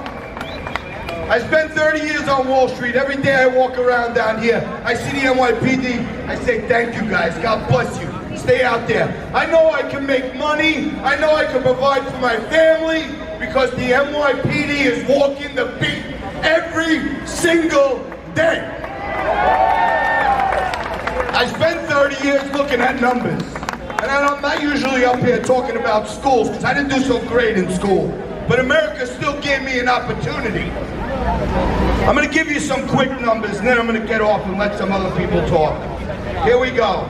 I spent 30 years on Wall Street. Every day I walk around down here, I see the NYPD, I say thank you guys, God bless you. Stay out there. I know I can make money, I know I can provide for my family, because the NYPD is walking the beat every single day. I spent 30 years looking at numbers, and I'm not usually up here talking about schools, because I didn't do so great in school. But America still gave me an opportunity. I'm going to give you some quick numbers, and then I'm going to get off and let some other people talk. Here we go.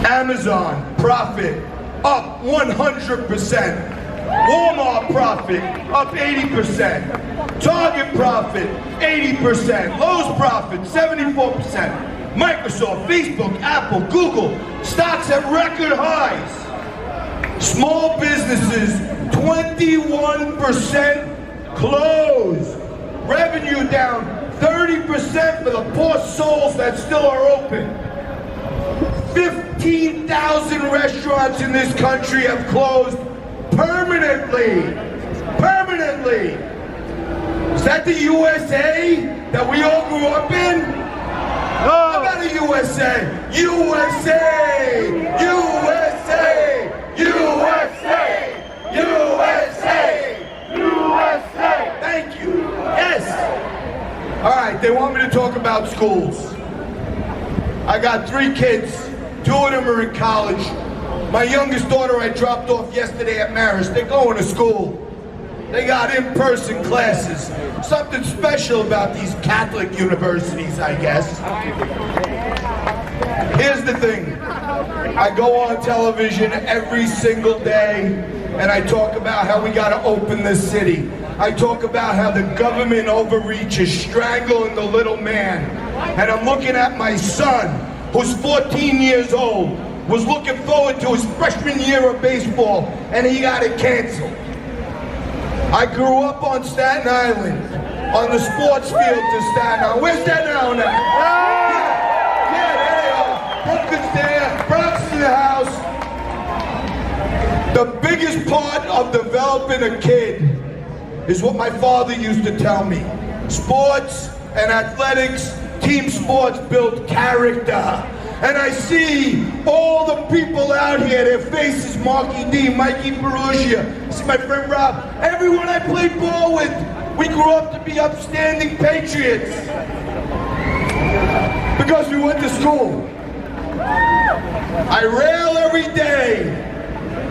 Amazon profit up 100%. Walmart profit up 80%. Target profit 80%. Lowe's profit 74%. Microsoft, Facebook, Apple, Google stocks at record highs. Small businesses 21% closed. Revenue down 30% for the poor souls that still are open. 15,000 restaurants in this country have closed permanently. Permanently. Is that the USA that we all grew up in? How about the USA? USA! USA! USA! USA! USA! Thank you. Yes. All right, they want me to talk about schools. I got 3 kids. 2 of them are in college. My youngest daughter I dropped off yesterday at Marist. They're going to school. They got in-person classes. Something special about these Catholic universities, I guess. Here's the thing. I go on television every single day and I talk about how we got to open this city. I talk about how the government overreach is strangling the little man. And I'm looking at my son, who's 14 years old, was looking forward to his freshman year of baseball, and he got it canceled. I grew up on Staten Island, on the sports field in Staten Island. Where's Staten Island now? Yeah, there they are. Brooklyn's there, Bronx in the house. The biggest part of developing a kid is what my father used to tell me. Sports and athletics, team sports build character. And I see all the people out here, their faces, Marky D, Mikey Perugia, I see my friend Rob, everyone I played ball with, we grew up to be upstanding patriots. Because we went to school. I rail every day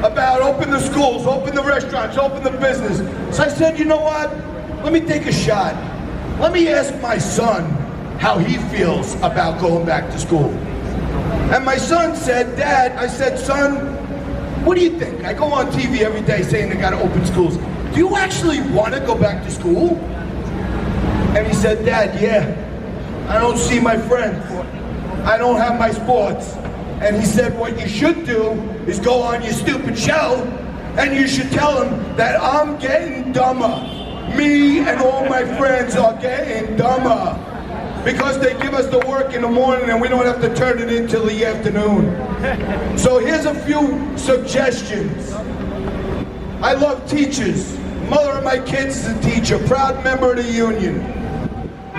about open the schools, open the restaurants, open the business. So I said, you know what? Let me take a shot. Let me ask my son how he feels about going back to school. And my son said, Dad, I said, son, what do you think? I go on TV every day saying they got to open schools. do you actually want to go back to school? And he said, Dad, yeah, I don't see my friends. I don't have my sports. And he said, what you should do is go on your stupid show and you should tell them that I'm getting dumber. Me and all my friends are getting dumber because they give us the work in the morning and we don't have to turn it in till the afternoon. So here's a few suggestions. I love teachers. Mother of my kids is a teacher, proud member of the union.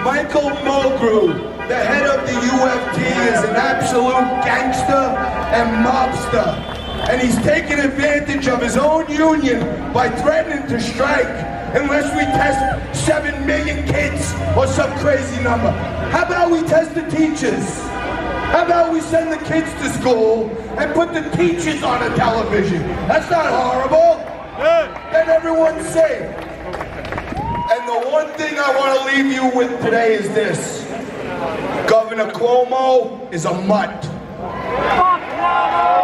Michael Mulgrew, the head of the UFT, is an absolute gangster and mobster. And he's taking advantage of his own union by threatening to strike unless we test 7 million kids or some crazy number. How about we test the teachers? How about we send the kids to school and put the teachers on a television? That's not horrible. Then everyone's safe. And the one thing I want to leave you with today is this. Governor Cuomo is a mutt.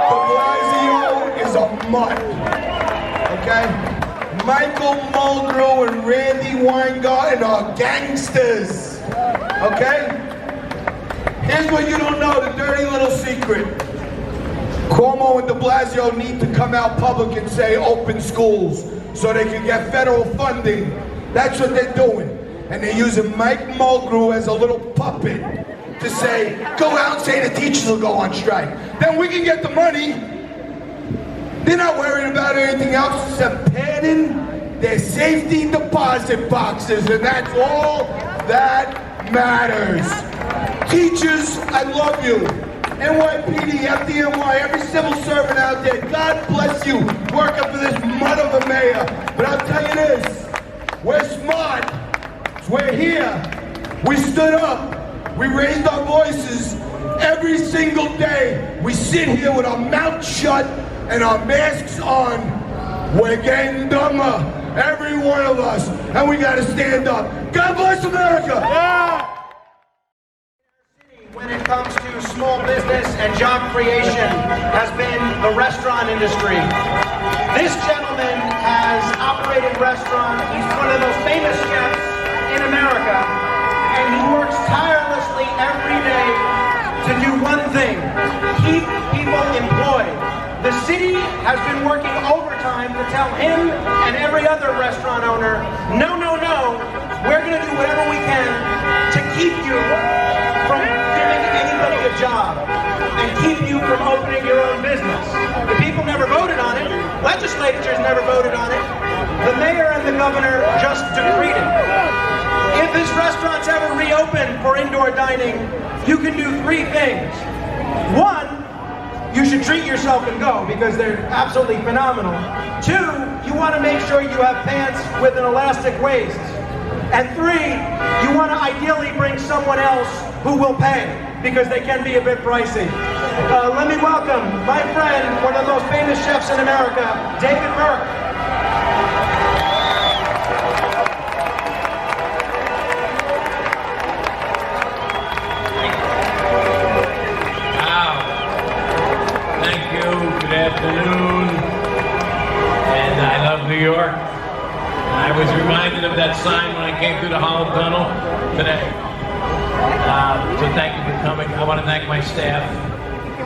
DeBlasio is a mutt. Okay? Michael Mulgrew and Randy Weingarten are gangsters. Okay? Here's what you don't know, the dirty little secret. Cuomo and DeBlasio need to come out public and say open schools so they can get federal funding. That's what they're doing. And they're using Mike Mulgrew as a little puppet to say, go out and say the teachers will go on strike. Then we can get the money. They're not worrying about anything else except padding their safety deposit boxes, and that's all that matters. Teachers, I love you. NYPD, FDNY, every civil servant out there, God bless you working for this mud of a mayor. But I'll tell you this, we're smart, we're here, we stood up, we raised our voices every single day. We sit here with our mouths shut and our masks on. We're getting dumber, every one of us, and we gotta stand up. God bless America! Yeah. When it comes to small business and job creation has been the restaurant industry. This gentleman has operated restaurants. He's one of the most famous chefs in America, and he works tirelessly every day to do one thing: keep people employed. The city has been working overtime to tell him and every other restaurant owner, no, no, no, we're going to do whatever we can to keep you from giving anybody a job and keep you from opening your own business. The people never voted on it. Legislatures never voted on it. The mayor and the governor just decreed it. If this restaurant's ever reopened for indoor dining, you can do 3 things. 1, you should treat yourself and go because they're absolutely phenomenal. 2, you want to make sure you have pants with an elastic waist. And 3, you want to ideally bring someone else who will pay because they can be a bit pricey. Let me welcome my friend, one of the most famous chefs in America, David Burke. Good afternoon, and I love New York. And I was reminded of that sign when I came through the Hollow Tunnel today. So thank you for coming. I want to thank my staff,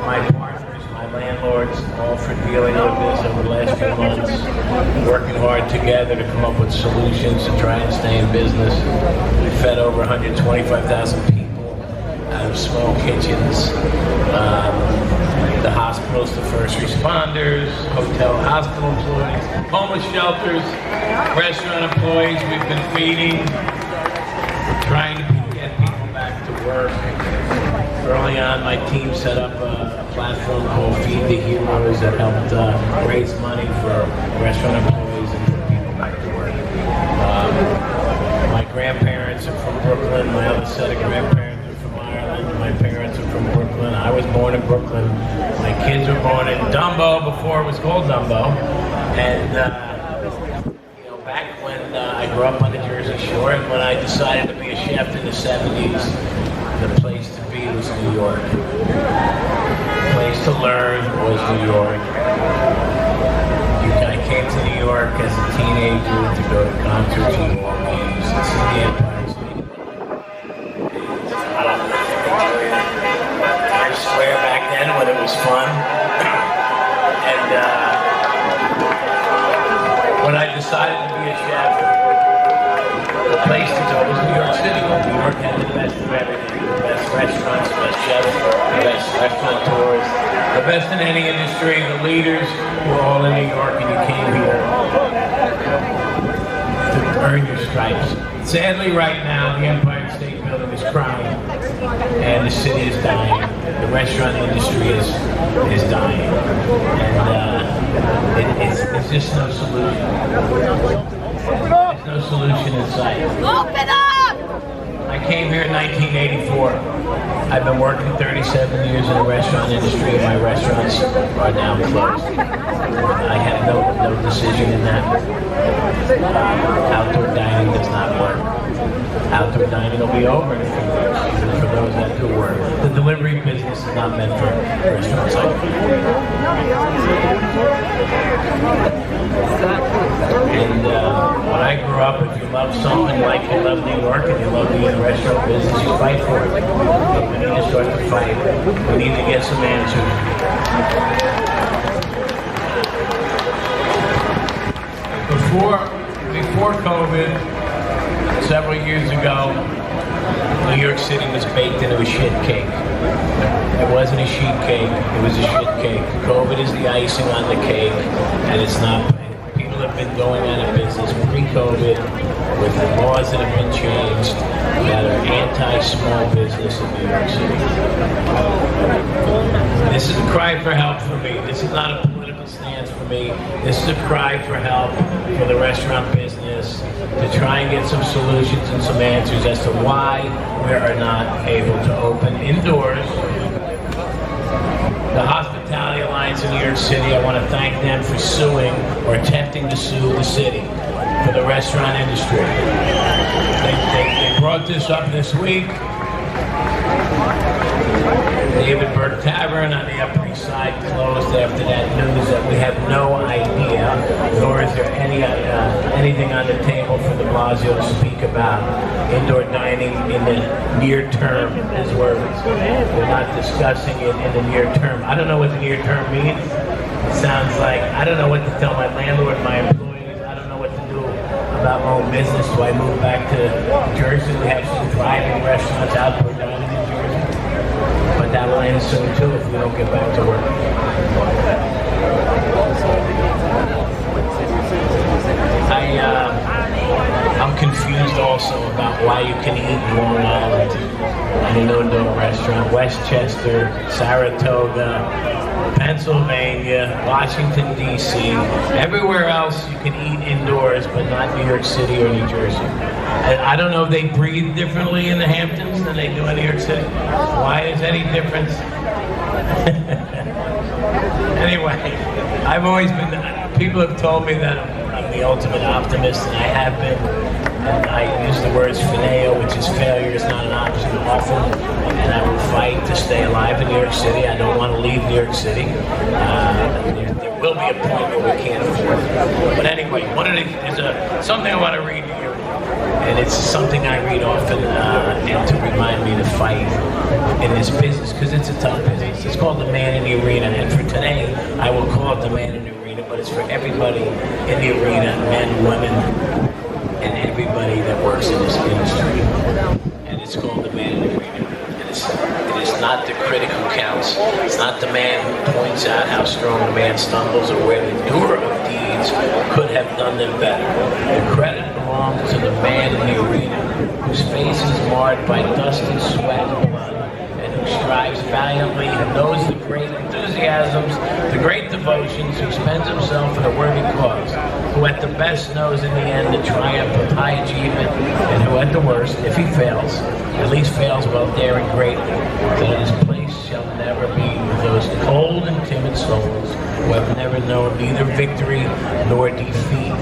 my partners, my landlords, all for dealing with this over the last few months, working hard together to come up with solutions to try and stay in business. We fed over 125,000 people out of small kitchens. The hospitals, the first responders, hotel, hospital employees, homeless shelters, restaurant employees. We've been feeding, trying to get people back to work. Early on, my team set up a platform called Feed the Heroes that helped raise money for restaurant employees and put people back to work. My grandparents are from Brooklyn. My other set of grandparents are from Ireland. My parents are from Brooklyn. I was born in Brooklyn. My kids were born in Dumbo before it was called Dumbo. And back when I grew up on the Jersey Shore and when I decided to be a chef in the 70s, the place to be was New York. The place to learn was New York. I came to New York York as a teenager to go to concerts and ball games and see the Empire State. I swear back then when it was fun. And when I decided to be a chef, the place to go was New York City. New York had the best of everything. The best restaurants, the best chefs, the best restaurateurs, the best in any industry. The leaders were all in New York, and you came here to earn your stripes. Sadly, right now, the Empire State Building is crying, and the city is dying. The restaurant industry is dying, and it's just no solution. There's no solution in sight. Open up! I came here in 1984. I've been working 37 years in the restaurant industry, and my restaurants are now closed. I had no decision in that. Outdoor dining does not work. Outdoor dining will be over in a few years, even for those that do work. The delivery business is not meant for restaurants like And when I grew up, if you love something like you love New York and you love being in the restaurant business, you fight for it. We need to start the fight. We need to get some answers. Before COVID, several years ago, New York City was baked into a shit cake. It wasn't a sheet cake, it was a shit cake. COVID is the icing on the cake, and it's not. People have been going out of business pre-COVID with the laws that have been changed that are anti-small business in New York City. This is a cry for help for me. This is not a political stance for me. This is a cry for help for the restaurant business to try and get some solutions and some answers as to why we are not able to open indoors. The Hospitality Alliance in New York City, I want to thank them for suing or attempting to sue the city for the restaurant industry. They brought this up this week. David Burke Tavern on the Upper East Side closed after that news that we have no idea, nor is there anything on the table for the Blasio to speak about indoor dining in the near term, his words. They're not discussing it in the near term. I don't know what the near term means. It sounds like, I don't know what to tell my landlord, my employees. I don't know what to do about my own business. Do I move back to Jersey? We have some thriving restaurants, outdoor dining in Jersey. But that will end soon too if we don't get back to work. I'm confused also about why you can eat in Long Island in an indoor restaurant, Westchester, Saratoga, Pennsylvania, Washington, D.C. Everywhere else you can eat indoors, but not New York City or New Jersey. I don't know if they breathe differently in the Hamptons than they do in New York City. Why is any difference? Anyway, I've always been, people have told me that I'm the ultimate optimist, and I have been. And I use the words fineo, which is failure is not an option often. And I will fight to stay alive in New York City. I don't want to leave New York City. There will be a point where we can't afford it. But anyway, there's something I want to read to you. And it's something I read often and to remind me to fight in this business, because it's a tough business. It's called The Man in the Arena. And for today, I will call it The Man in the Arena, but it's for everybody in the arena, men, women, and everybody that works in this industry. And it's called The Man in the Arena. And it is not the critic who counts. It's not the man who points out how strong the man stumbles or where the doer of deeds could have done them better. The credit belongs to the man in the arena whose face is marred by dust and sweat and blood, and who strives valiantly and knows the great enthusiasms, the great devotions, who spends himself in a worthy cause, who at the best knows in the end the triumph of high achievement, and who at the worst, if he fails, at least fails while daring greatly, that his place shall never be with those cold and timid souls who have never known neither victory nor defeat.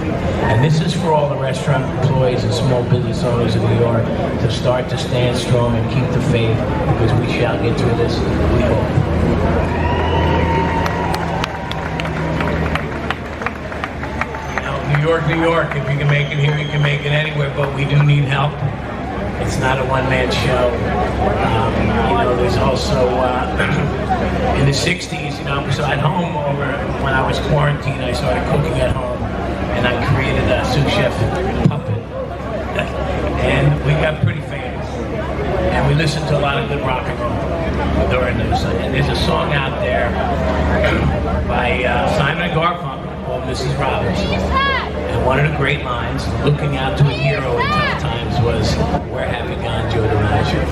And this is for all the restaurant employees and small business owners in New York to start to stand strong and keep the faith, because we shall get through this, we hope. New New York, New York. If you can make it here, you can make it anywhere, but we do need help. It's not a one-man show. There's also, in the 60s, so at home, when I was quarantined, I started cooking at home, and I created a sous chef puppet. And we got pretty famous. And we listened to a lot of good rock and roll during those. And there's a song out there by Simon & Garfunkel called Mrs. Robinson. And one of the great lines, looking out to a hero in tough times, was, "Where have you gone, Joe DiMaggio?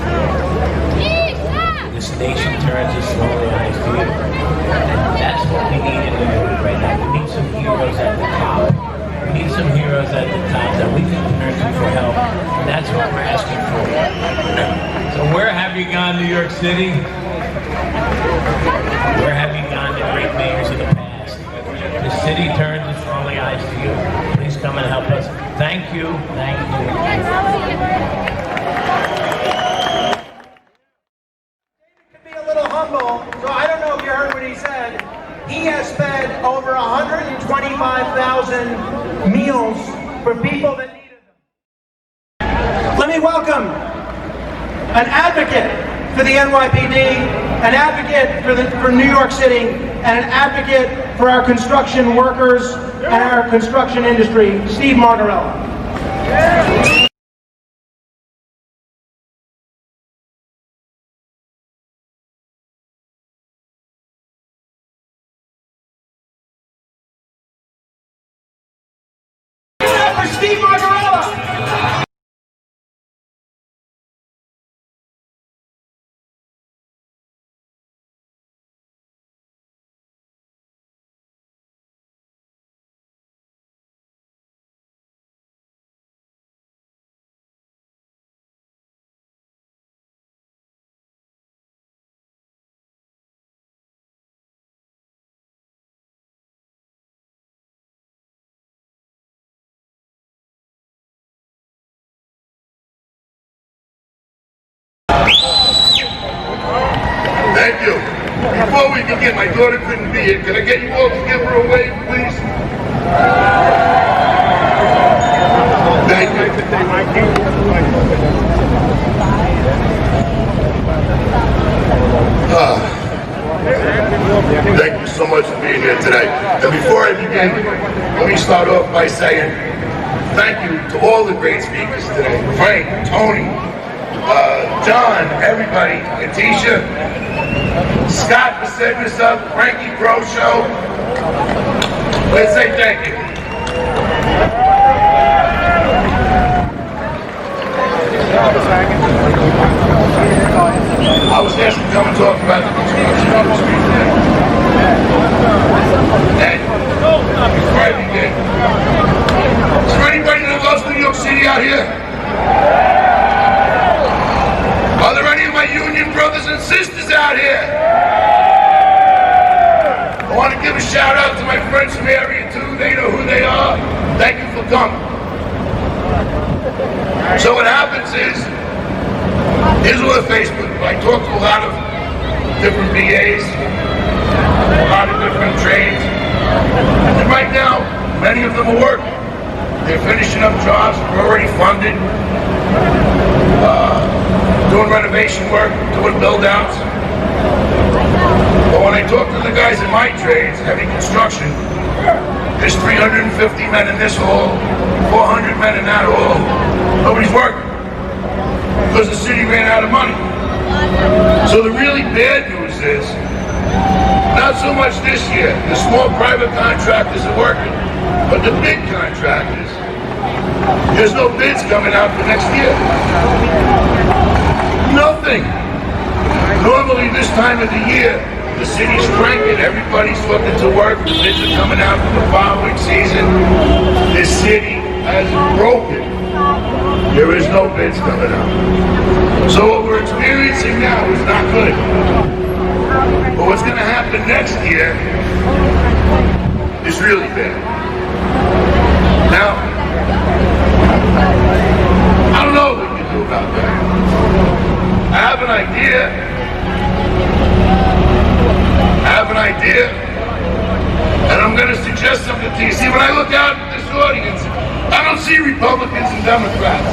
This nation turns its lonely eyes to you." And that's what we need in New York right now. We need some heroes at the top. We need some heroes at the top that we can turn to for help. That's what we're asking for. So where have you gone, New York City? Where have you gone, the great mayors of the past? The city turns its lonely eyes to you. Please come and help us. Thank you. Thank you. Can be a little humble, so I don't know if you heard what he said. He has fed over 125,000 meals for people that needed them. Let me welcome an advocate for the NYPD, an advocate for New York City, and an advocate for our construction workers and our construction industry, Steve Margarella. Steve Margarella! Thank you. Before we begin, my daughter couldn't be here. Can I get you all to give her a wave, please? Thank you. Thank you so much for being here today. And before I begin, let me start off by saying thank you to all the great speakers today. Frank, Tony, John, everybody, Katisha, Scott for setting us up, Frankie Pro Show. Let's say thank you. I was asked to come and talk about the construction industry today. And before I begin, is there anybody that loves New York City out here? Are there any of my union brothers and sisters out here? I want to give a shout out to my friends from Area 2. They know who they are. Thank you for coming. So what happens is, here's what Facebook. I talk to a lot of different BAs, a lot of different trades. And right now, many of them are working. They're finishing up jobs, they're already funded. Doing renovation work, doing build-outs. But when I talk to the guys in my trades, heavy construction, there's 350 men in this hall, 400 men in that hall. Nobody's working because the city ran out of money. So the really bad news is, not so much this year. The small private contractors are working, but the big contractors, there's no bids coming out for next year. Nothing. Normally this time of the year, the city's cranking, everybody's looking to work, the bids are coming out for the following season. This city has broken. There is no bids coming out. So what we're experiencing now is not good. But what's going to happen next year is really bad. Now, I don't know what we can do about that. I have an idea. And I'm going to suggest something to you. See, when I look out at this audience, I don't see Republicans and Democrats.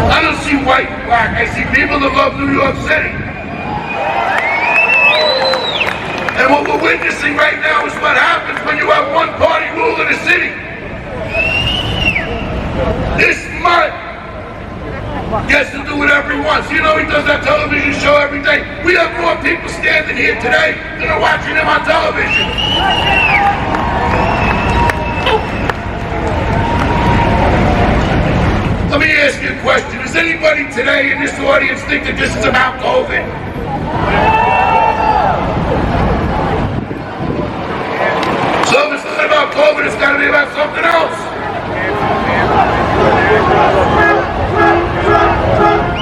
I don't see white and black. I see people that love New York City. And what we're witnessing right now is what happens when you have one party ruling a city. This mutt gets to do whatever he wants. You know he does that television show every day. We have more people standing here today than are watching him on television. Let me ask you a question. Does anybody today in this audience think that this is about COVID? So if it's not about COVID, it's got to be about something else.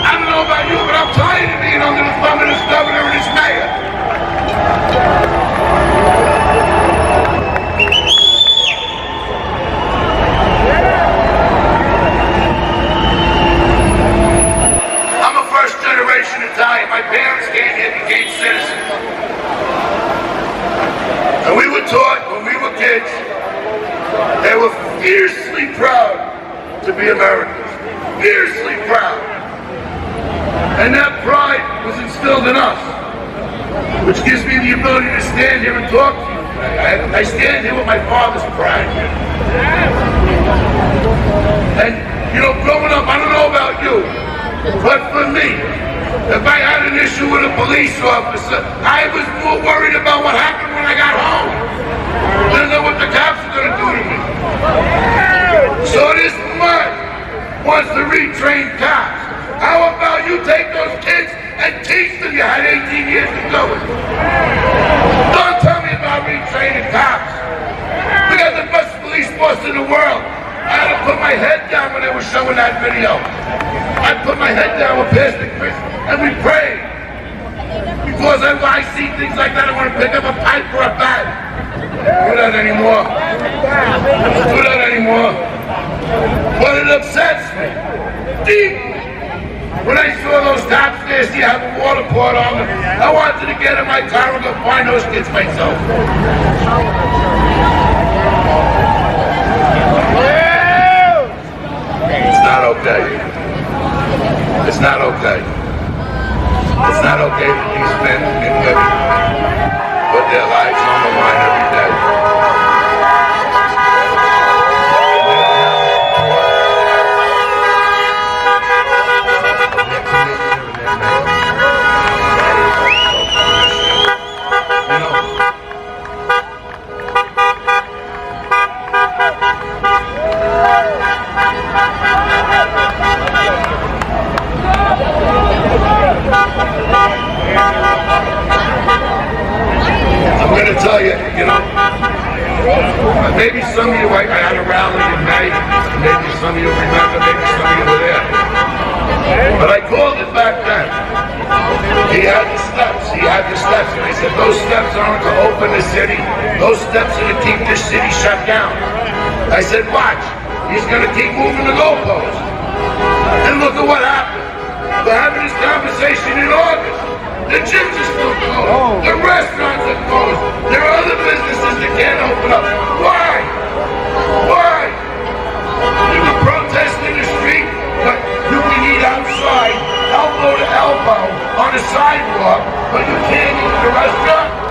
I don't know about you, but I'm tired of being under the thumb of this governor and this mayor. I'm a first-generation Italian. My parents came here, became citizens. And we were taught when we were kids, they were fiercely proud to be Americans. Fiercely proud. And that pride was instilled in us, which gives me the ability to stand here and talk to you. I stand here with my father's pride. And, you know, growing up, I don't know about you, but for me, if I had an issue with a police officer, I was more worried about what happened when I got home than know what the cops are going to do to me. So this mutt wants to retrain cops. How about you take those kids and teach them? You had 18 years to do it. Don't tell me about retraining cops. We got the best police force in the world. I had to put my head down when they were showing that video. I put my head down with Pastor Chris and we prayed. Because I see things like that, I want to pick up a pipe or a bat. Don't do that anymore. Don't do that anymore. But it upsets me deeply. When I saw those cops nasty have a water poured on them, I wanted to get in my car and go find those kids myself. It's not okay. It's not okay. It's not okay that these men and women put their lives on the line every day. I'm going to tell you, you know, maybe some of you, I had a rally in May, maybe some of you remember, maybe some of you were there. But I called it back then. He had the steps, and I said, those steps aren't to open the city, those steps are to keep this city shut down. I said, watch, he's going to keep moving the goalposts. And look at what happened. We're having this conversation in August. The gyms are still closed. The restaurants are closed. There are other businesses that can't open up. Why? Why? You can protest in the street, but you can eat outside, elbow to elbow, on a sidewalk, but you can't eat in a restaurant?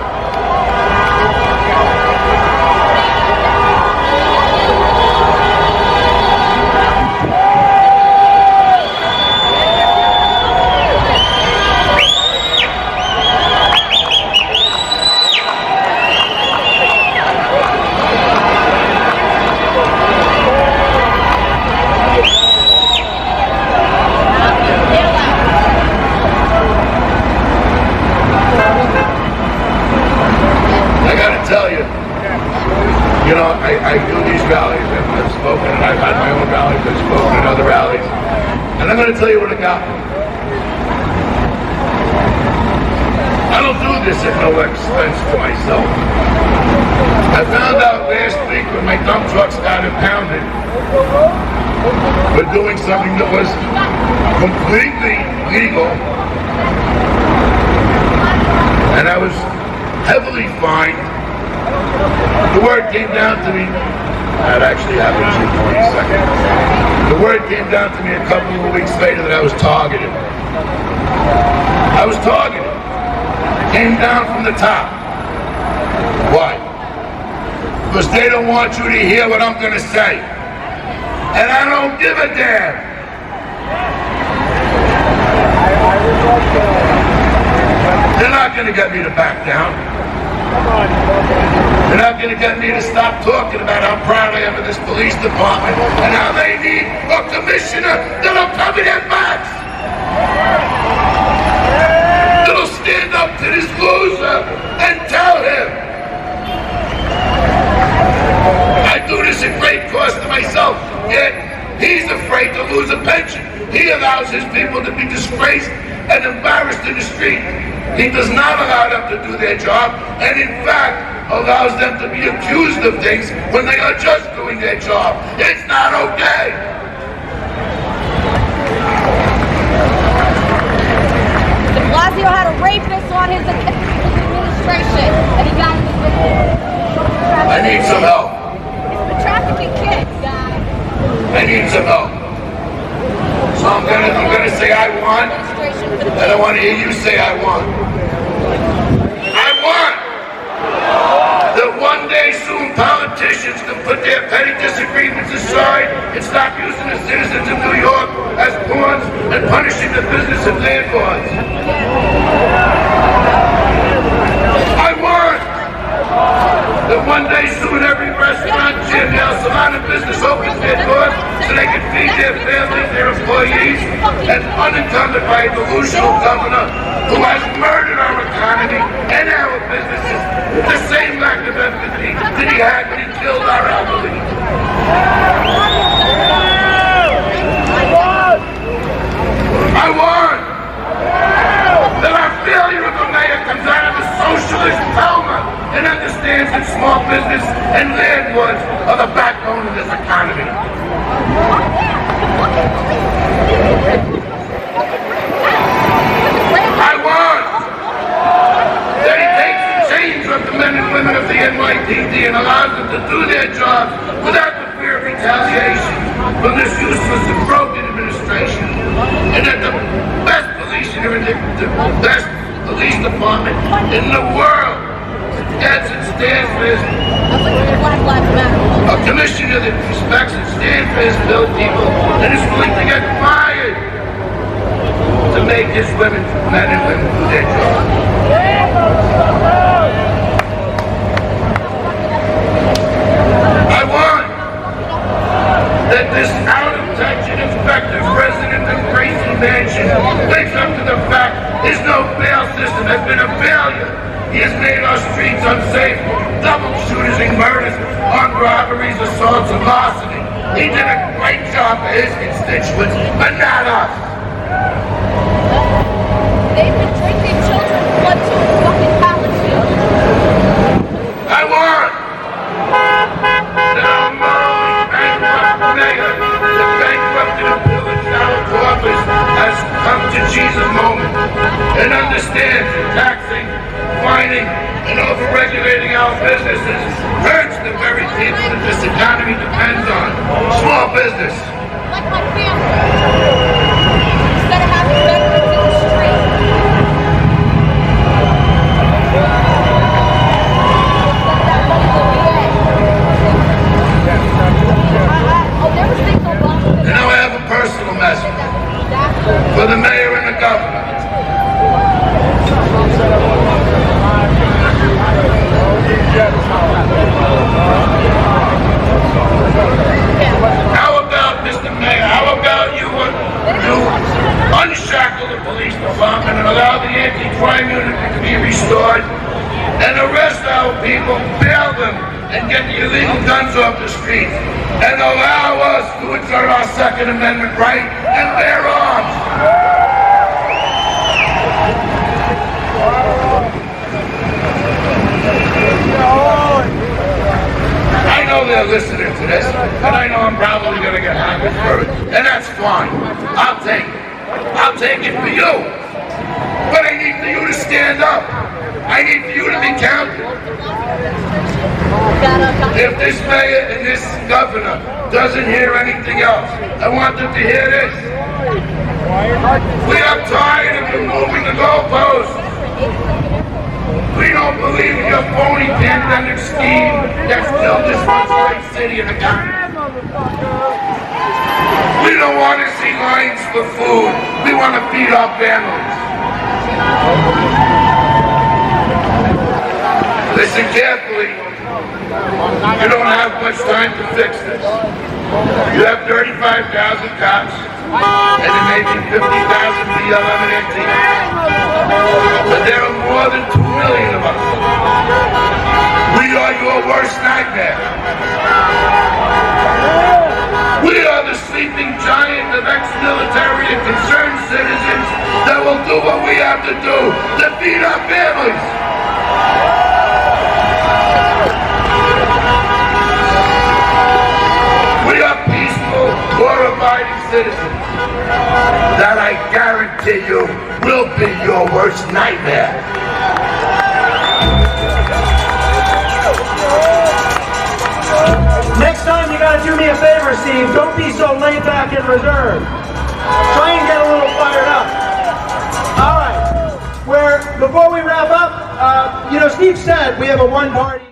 You know, I do these rallies, and I've spoken, and I've had my own rallies, I've spoken at other rallies, and I'm going to tell you what it got me. I don't do this at no expense to myself. I found out last week when my dump trucks got impounded for doing something that was completely legal, and I was heavily fined. The word came down to me That actually happened June 22nd. The word came down to me a couple of weeks later that I was targeted. I was targeted. Came down from the top. Why? Because they don't want you to hear what I'm going to say. And I don't give a damn. They're not going to get me to back down. They're not going to get me to stop talking about how proud I am of this police department and how they need a commissioner that'll cover their backs. That'll stand up to this loser and tell him. I do this at great cost to myself, yet he's afraid to lose a pension. He allows his people to be disgraced and embarrassed in the street. He does not allow them to do their job, and in fact, allows them to be accused of things when they are just doing their job. It's not okay. Blasio had a rapist on his administration, and he got convicted. I need some help. Trafficking kids, guys. I need some help. So I'm gonna say I want, and I want to hear you say I want. I want that one day soon politicians can put their petty disagreements aside and stop using the citizens of New York as pawns and punishing the business of landlords. I want that one day soon every restaurant, gym, nail salon, and business opens their doors so they can feed their families, their employees, and unencumbered by a delusional governor who has murdered our economy and our businesses with the same lack of empathy that he had when he killed our elderly. I want that our failure of the mayor comes out of the socialist coma and understands that small business and landlords are the backbone of this economy. I want that he takes the chains of the men and women of the NYPD and allows them to do their jobs without the fear of retaliation from this useless and broken administration. And that the best police department in the world gets and stands for his, a commissioner that respects and stands for his bill people and is willing to get fired to make his men and women do their job. I want that this out-of-touch and effective resident of Gracie Mansion wakes up to the fact his no-bail system has been a failure. He has made our streets unsafe, double shooters and murders, armed robberies, assaults, and larceny. He did a great job for his constituents, but not us. They've been drinking children's blood to fucking college students. I want that our morally bankrupt mayor, the bankrupted and pillaged our coffers, has come to Jesus' moment and understands that taxing, fining, and over-regulating our businesses hurts the very people that this economy depends on. Small business. Like my family. Instead of having veterans in the street. And now I have a personal message for the mayor and the governor. How about, Mr. Mayor, how about you unshackle the police department and allow the anti-crime unit to be restored and arrest our people, bail them, and get the illegal guns off the streets, and allow us to exert our Second Amendment right and bear arms. I know they're listening to this, and I know I'm probably going to get hammered for it, and that's fine. I'll take it. I'll take it for you. But I need for you to stand up. I need for you to be counted. If this mayor and this governor doesn't hear anything else, I want them to hear this. We are tired of them moving the goalposts. We don't believe in your phony pandemic scheme that's killed this much great city and economy. We don't want to see lines for food. We want to feed our families. Listen carefully. You don't have much time to fix this. You have 35,000 cops, and there may be 50,000 B11 but there are more than 2 million of us. We are your worst nightmare. We are the sleeping giant of ex-military and concerned citizens that will do what we have to do to feed our families. We are peaceful, law-abiding citizens that I guarantee you will be your worst nightmare. Next time you gotta do me a favor, Steve. Don't be so laid back and reserved. Try and get a little fired up. All right. Before we wrap up, Steve said we have a one-party.